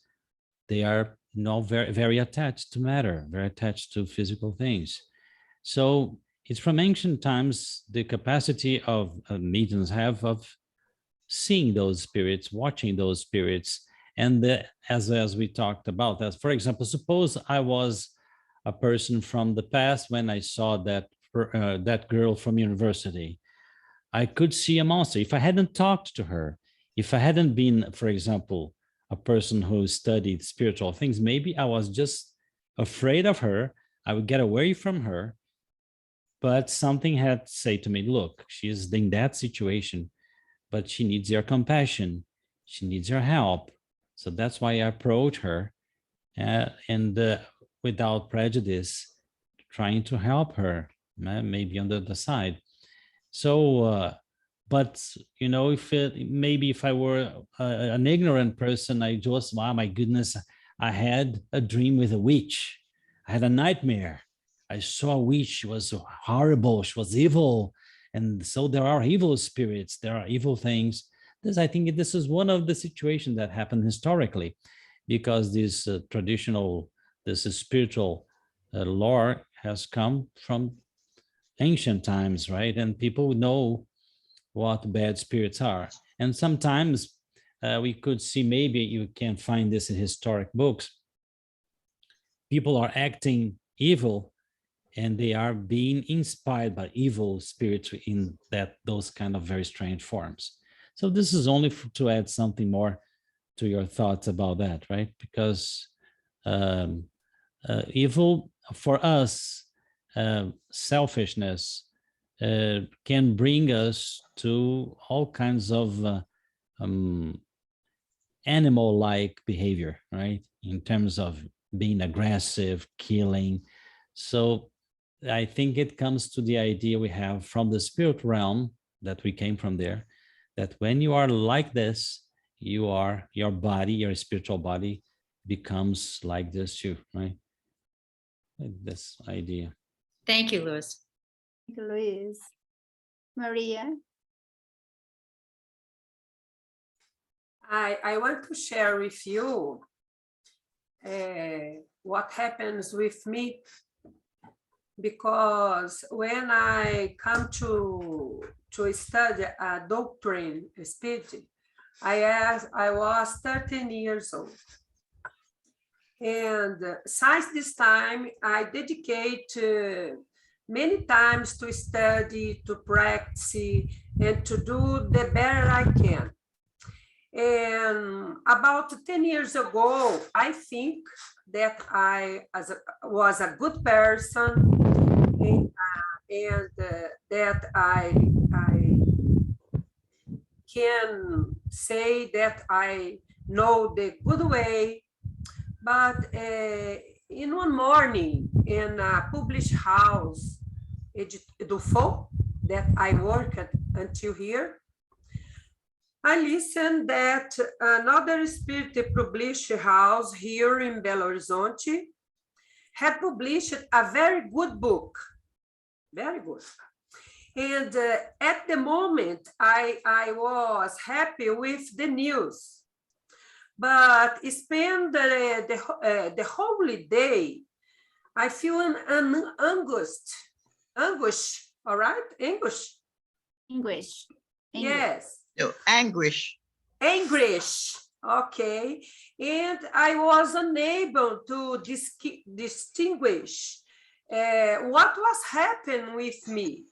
D: they are very, very attached to matter, very attached to physical things. So it's from ancient times, the capacity of mediums have of seeing those spirits, watching those spirits. And as we talked about, as for example, suppose I was a person from the past when I saw that girl from university. I could see a monster. If I hadn't talked to her, if I hadn't been, for example, a person who studied spiritual things, maybe I was just afraid of her. I would get away from her. But something had to say to me, look, she's in that situation, but she needs your compassion. She needs your help. So that's why I approach her and without prejudice, trying to help her, maybe on the other side. So, but if I were an ignorant person, I just, wow, my goodness, I had a dream with a witch. I had a nightmare. I saw a witch. She was horrible. She was evil. And so there are evil spirits. There are evil things. I think this is one of the situations that happened historically, because this spiritual lore has come from ancient times, right? And people know what bad spirits are. And sometimes we could see, maybe you can find this in historic books, people are acting evil and they are being inspired by evil spirits in those kind of very strange forms. So this is only to add something more to your thoughts about that, right? Because evil for us, selfishness, can bring us to all kinds of animal-like behavior, right? In terms of being aggressive, killing. So I think it comes to the idea we have from the spirit realm, that we came from there, that when you are like this, your body, your spiritual body becomes like this too, right? Like this idea.
F: Thank you, Louis.
B: Thank you, Luis. Maria?
C: I want to share with you what happens with me, because when I come to study a doctrine spirit, I was 13 years old. And since this time, I dedicate many times to study, to practice, and to do the better I can. And about 10 years ago, I think that I was a good person, and that I can say that I know the good way. But in one morning, in a published house, Edufo, that I worked until here, I listened that another spirit published house here in Belo Horizonte had published a very good book, very good. And at the moment, I was happy with the news, but spend the whole day, I feel an anguish, all right? Anguish.
B: English.
C: Yes.
A: No, anguish.
C: Anguish, okay. And I was unable to distinguish what was happening with me,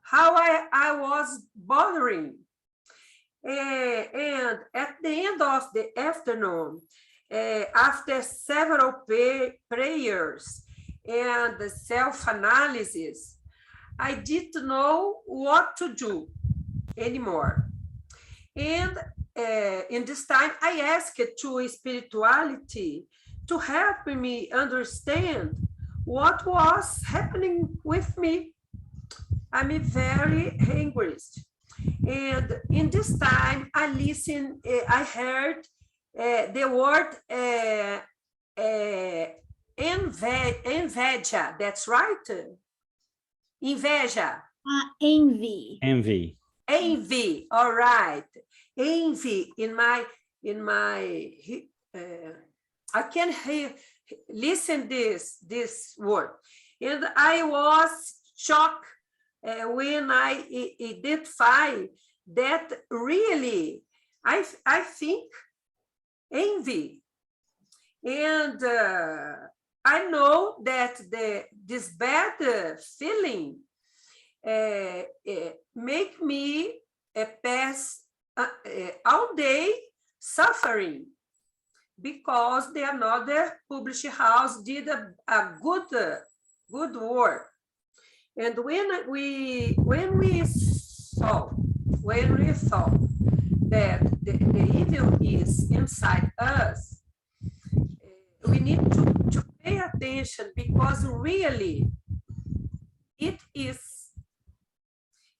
C: how I was bothering. And at the end of the afternoon, after several prayers and self-analysis, I didn't know what to do anymore. And in this time, I asked to spirituality to help me understand what was happening with me. I'm very angry. And in this time, I listened, I heard the word inveja, that's right? Inveja.
B: Envy.
D: Envy.
C: Envy, all right. Envy in my I can hear, listen this word. And I was shocked when I identify that really I think envy. And I know that this bad feeling make me pass all day suffering, because the another publishing house did a good work. And when we thought that the evil is inside us, we need to pay attention, because really it is.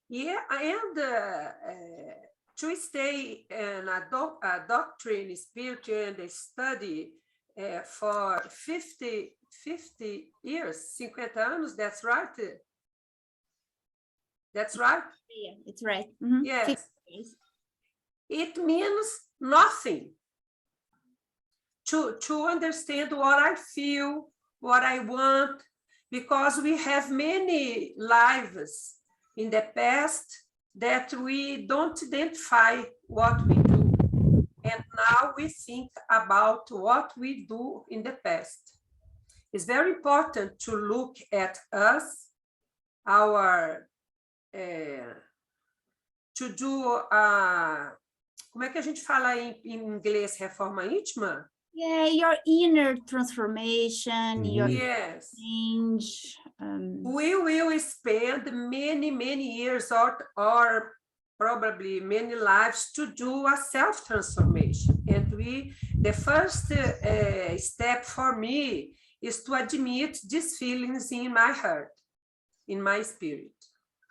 C: Yeah, and to stay in a doctrine, spirit, and study for 50 years, 50 anos, that's right? That's right?
B: Yeah, it's right. Mhm.
C: Yes.
B: 50 days.
C: It means nothing to understand what I feel, what I want, because we have many lives in the past that we don't identify what we do. And now we think about what we do in the past. It's very important to look at us, our, to do, como é que a gente fala em inglês, reforma íntima?
B: Yeah, your inner transformation, your
C: Yes.
B: change.
C: We will spend many years or probably many lives to do a self-transformation. And the first step for me is to admit these feelings in my heart, in my spirit.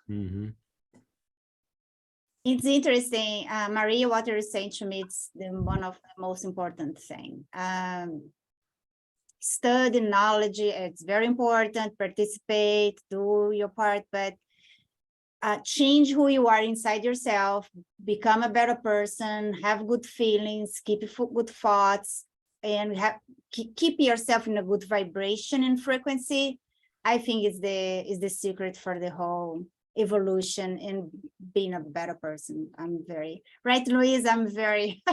D: Mm-hmm.
B: It's interesting, Maria, what you're saying to me, it's one of the most important thing. Study knowledge, it's very important, participate, do your part, but change who you are inside yourself, become a better person, have good feelings, keep good thoughts, and keep yourself in a good vibration and frequency, I think is the secret for the whole evolution and being a better person. I'm very right, Louise. I'm very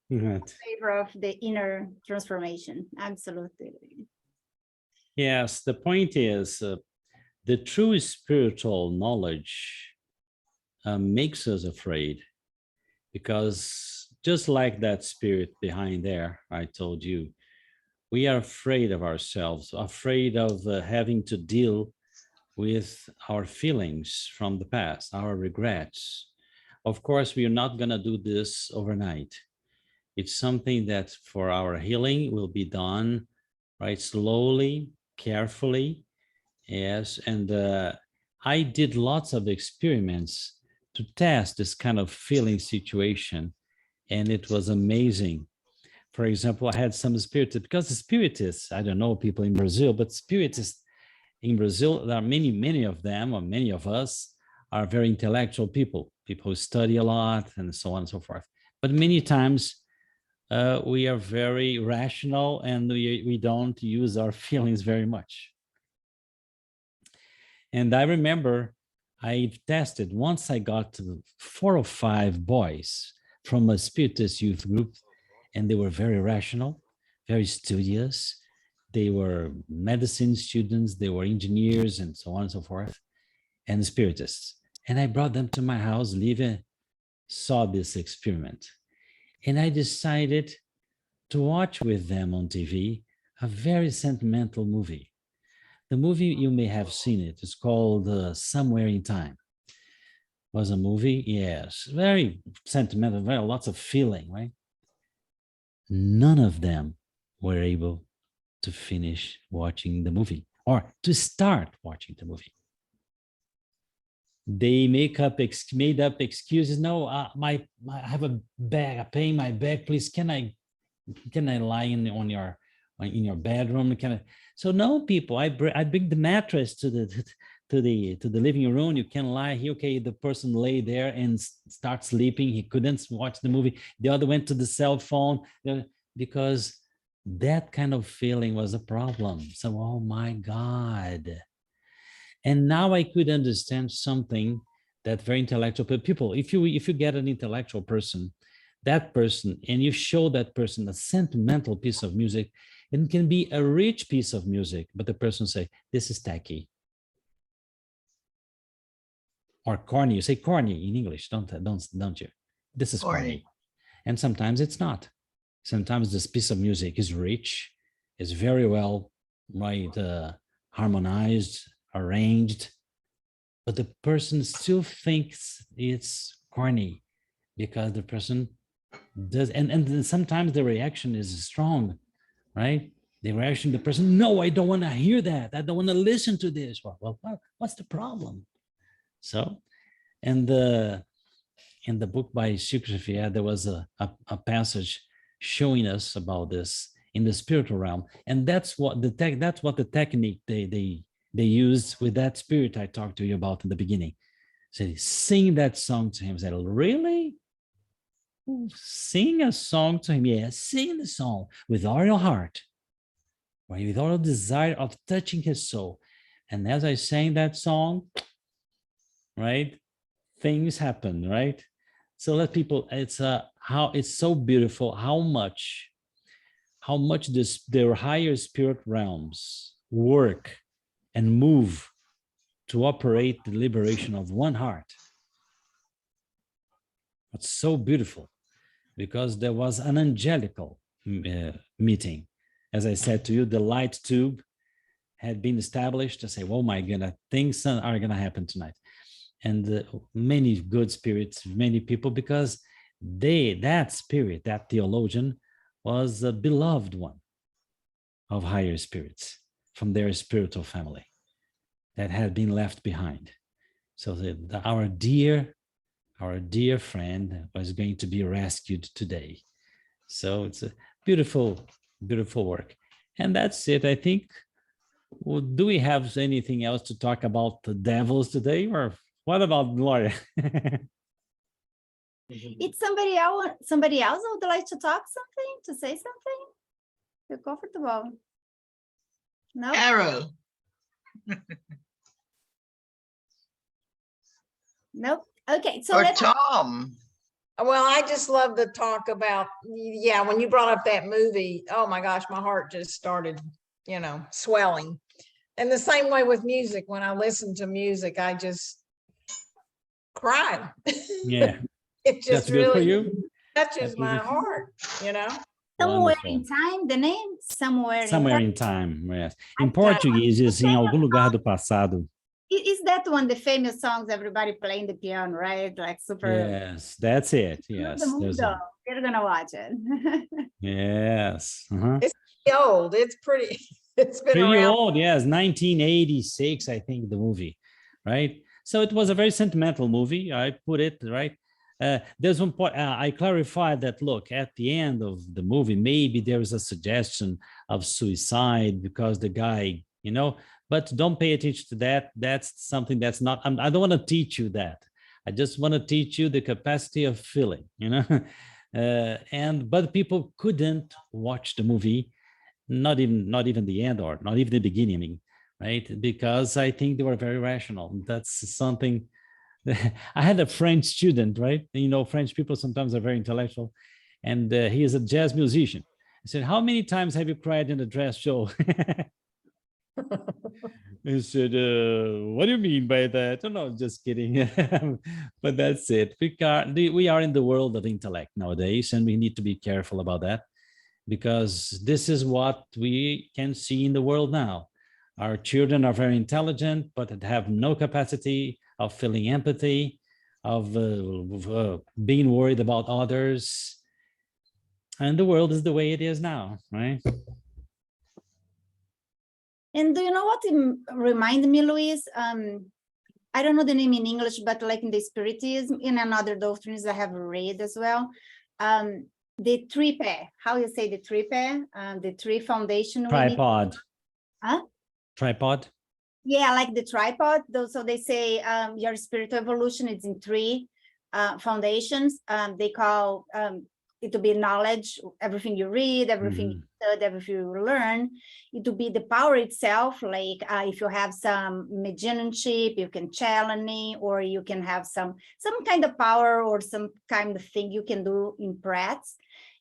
D: Right.
B: favor of the inner transformation. Absolutely.
D: Yes, the point is the true spiritual knowledge makes us afraid, because just like that spirit behind there, I told you, we are afraid of ourselves, afraid of having to deal with our feelings from the past, our regrets. Of course, we are not going to do this overnight. It's something that for our healing will be done, right, slowly, carefully. Yes, and I did lots of experiments to test this kind of feeling situation, and it was amazing. For example, I had some spiritists, because the spiritists, I don't know people in Brazil, but spiritists in Brazil, there are many of them, or many of us, are very intellectual people who study a lot and so on and so forth. But many times we are very rational, and we don't use our feelings very much. And I remember I tested, once I got to 4 or 5 boys from a spiritist youth group, and they were very rational, very studious. They were medicine students, they were engineers, and so on and so forth, and spiritists. And I brought them to my house. Liva saw this experiment. And I decided to watch with them on TV a very sentimental movie. The movie, you may have seen it. It's called Somewhere in Time. Was a movie, yes, very sentimental, very lots of feeling, right? None of them were able to finish watching the movie or to start watching the movie. They made up excuses. No, I have a bag, a pain in my back. Please, can I lie in your bedroom? Can I? So no, people. I bring the mattress to the living room. You can lie here. Okay, the person lay there and start sleeping. He couldn't watch the movie. The other went to the cell phone because that kind of feeling was a problem. So, oh my God. And now I could understand something that very intellectual people, if you get an intellectual person, that person, and you show that person a sentimental piece of music, it can be a rich piece of music, but the person say, this is tacky. Or corny. You say corny in English, don't you? This is corny. And sometimes it's not. Sometimes this piece of music is rich, is very well, right, harmonized, arranged, but the person still thinks it's corny because the person does, and sometimes the reaction is strong, right? The reaction, the person, no, I don't want to hear that. I don't want to listen to this. Well, what's the problem? So, and in the book by Shukra, there was a passage showing us about this in the spiritual realm, and that's what the technique they used with that spirit I talked to you about in the beginning. So sing that song to him. I said, really? Sing a song to him? Yes, sing the song with all your heart, right? With all the desire of touching his soul. And as I sang that song, right, things happen, right? So let people, it's how it's so beautiful how much their higher spirit realms work and move to operate the liberation of one heart. It's so beautiful because there was an angelical meeting. As I said to you, the light tube had been established to say, oh my goodness, things are going to happen tonight. And many good spirits, many people, because that spirit, that theologian, was a beloved one of higher spirits from their spiritual family that had been left behind. So our dear friend was going to be rescued today. So it's a beautiful, beautiful work. And that's it. I think Well, do we have anything else to talk about the devils today, or what about Gloria?
B: It's somebody else. Somebody else would like to talk something, to say something. Feel comfortable. No.
A: Carol,
B: Nope. Okay. So
A: or
B: let's.
A: Tom.
H: Well, I just love the talk about, yeah, when you brought up that movie, oh my gosh, my heart just started, swelling. And the same way with music, when I listen to music, I just cry.
D: Yeah,
H: It
D: that's
H: just
D: good for
H: really
D: you.
H: touches
D: That's
H: my
D: really-
H: heart.
B: Somewhere in
D: Wonderful.
B: time, the name somewhere.
D: Somewhere
B: in
D: in time, yes. Em
H: I'm
D: português, diz em algum lugar do passado.
B: Is that one the famous songs everybody playing the piano, right? Like super.
D: Yes, that's it.
B: Love
D: Yes,
B: the movie
D: there's
B: though.
D: a,
B: We're gonna watch it.
D: yes. Uh-huh.
H: Old. It's pretty, it's been
D: Pretty
H: around.
D: old, yes, 1986, I think, the movie, right? So it was a very sentimental movie. I put it right. There's one point I clarified that. Look, at the end of the movie, maybe there is a suggestion of suicide because the guy, but don't pay attention to that. That's something that's not. I don't want to teach you that. I just want to teach you the capacity of feeling, but people couldn't watch the movie, not even the end or not even the beginning, right? Because I think they were very rational. That's something. I had a French student, right? French people sometimes are very intellectual, and he is a jazz musician. I said, "How many times have you cried in a dress show?" He said, "What do you mean by that?" Oh, no, just kidding. But that's it. We are in the world of intellect nowadays, and we need to be careful about that, because this is what we can see in the world now. Our children are very intelligent, but have no capacity of feeling empathy, of being worried about others. And the world is the way it is now, right?
B: And do you know what it reminded me, Luis? I don't know the name in English, but like in the Spiritism, in another doctrines I have read as well. The tripé, how you say the tripé, the three foundation.
D: Tripod.
B: Huh?
D: Tripod.
B: Yeah, like the tripod. So they say your spiritual evolution is in three foundations. They call it to be knowledge, everything you read, everything you study, everything you learn. It to be the power itself, like if you have some mediumship, you can challenge me, or you can have some kind of power or some kind of thing you can do in practice.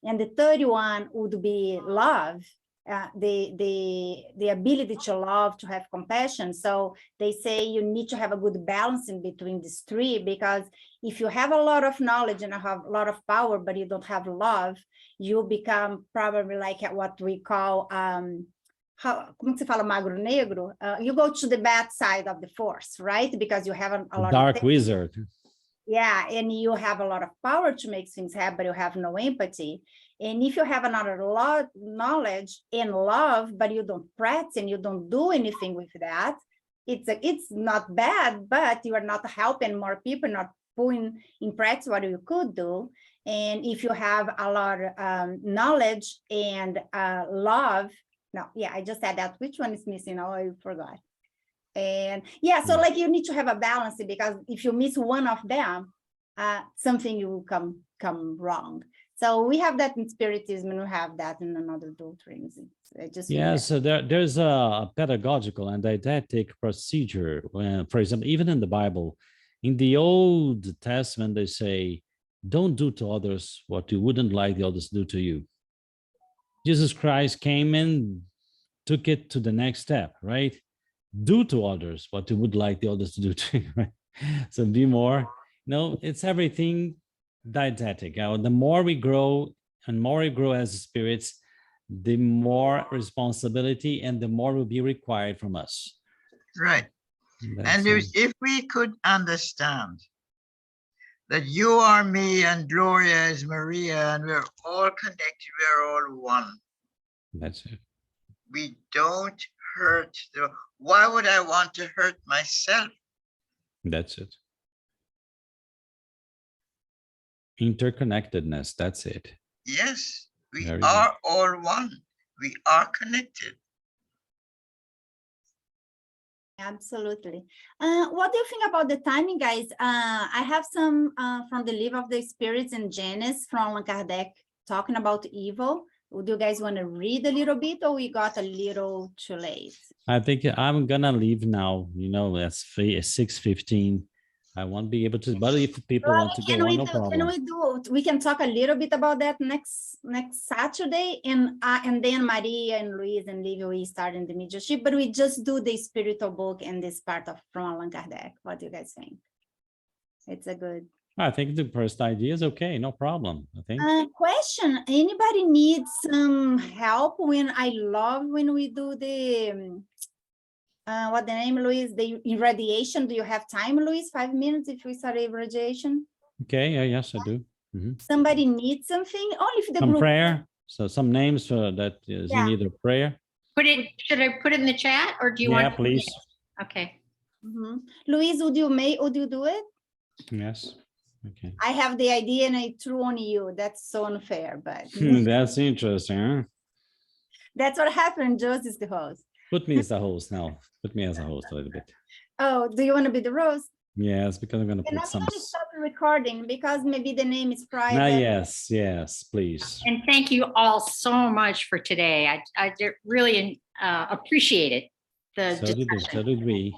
B: And the third one would be love. The ability to love, to have compassion. So they say you need to have a good balance in between these three, because if you have a lot of knowledge and have a lot of power, but you don't have love, you become probably like what we call como se fala magro negro? You go to the bad side of the force, right? Because you have a lot
D: dark
B: of
D: wizard.
B: Yeah, and you have a lot of power to make things happen, but you have no empathy. And if you have another lot knowledge and love, but you don't practice and you don't do anything with that, it's not bad, but you are not helping more people, not putting in practice what you could do. And if you have a lot of knowledge and love, I just said that. Which one is missing? Oh, I forgot. And yeah, so like you need to have a balance, because if you miss one of them, something will come wrong. So we have that in Spiritism, and we have that in another doctrines.
D: So there's a pedagogical and didactic procedure. For example, even in the Bible, in the Old Testament, they say, "Don't do to others what you wouldn't like the others to do to you." Jesus Christ came and took it to the next step, right? Do to others what you would like the others to do to you, right? So be more, it's everything didactic. The more we grow as spirits, the more responsibility and the more will be required from us.
A: Right. And if we could understand that you are me and Gloria is Maria, and we're all connected, we're all one.
D: That's it.
A: We don't hurt. Why would I want to hurt myself?
D: That's it. Interconnectedness, that's it.
A: Yes, we
D: Very
A: are all one. We are connected.
B: Absolutely. What do you think about the timing, guys? I have some from the Live of the Spirits and Genesis from Allan Kardec talking about evil. Would you guys want to read a little bit, or we got a little too late?
D: I think I'm gonna leave now. You know, that's 6:15. I won't be able to, but if people want to go on, no problem.
B: We can talk a little bit about that next Saturday, and then Maria and Luis and Livia we start in the mediumship, but we just do the spiritual book and this part of from Allan Kardec. What do you guys think? It's a good.
D: I think the first idea is okay, no problem. I think.
B: Question: anybody needs some help I love when we do the what the name, Luis? The irradiation. Do you have time, Luis? 5 minutes if we start irradiation.
D: Okay. Yes, I do.
B: Somebody needs something. Only if the
D: Some
B: group.
D: prayer. So some names that is you need a prayer.
F: Should I put it in the chat, or do you want?
D: Yeah, please.
F: Okay.
B: Luis, would you do it?
D: Yes. Okay.
B: I have the idea and I threw on you. That's so unfair, but
D: That's interesting. Huh?
B: that's what happened. Josie is the host.
D: Put me as the host now. Put me as a host a little bit.
B: Oh, do you want to be the host?
D: Yes, because I'm going to
B: And
D: put
B: I'm
D: some.
B: going to stop the recording because maybe the name is private.
D: Yes, please.
F: And thank you all so much for today. I really appreciate it.
D: So did we.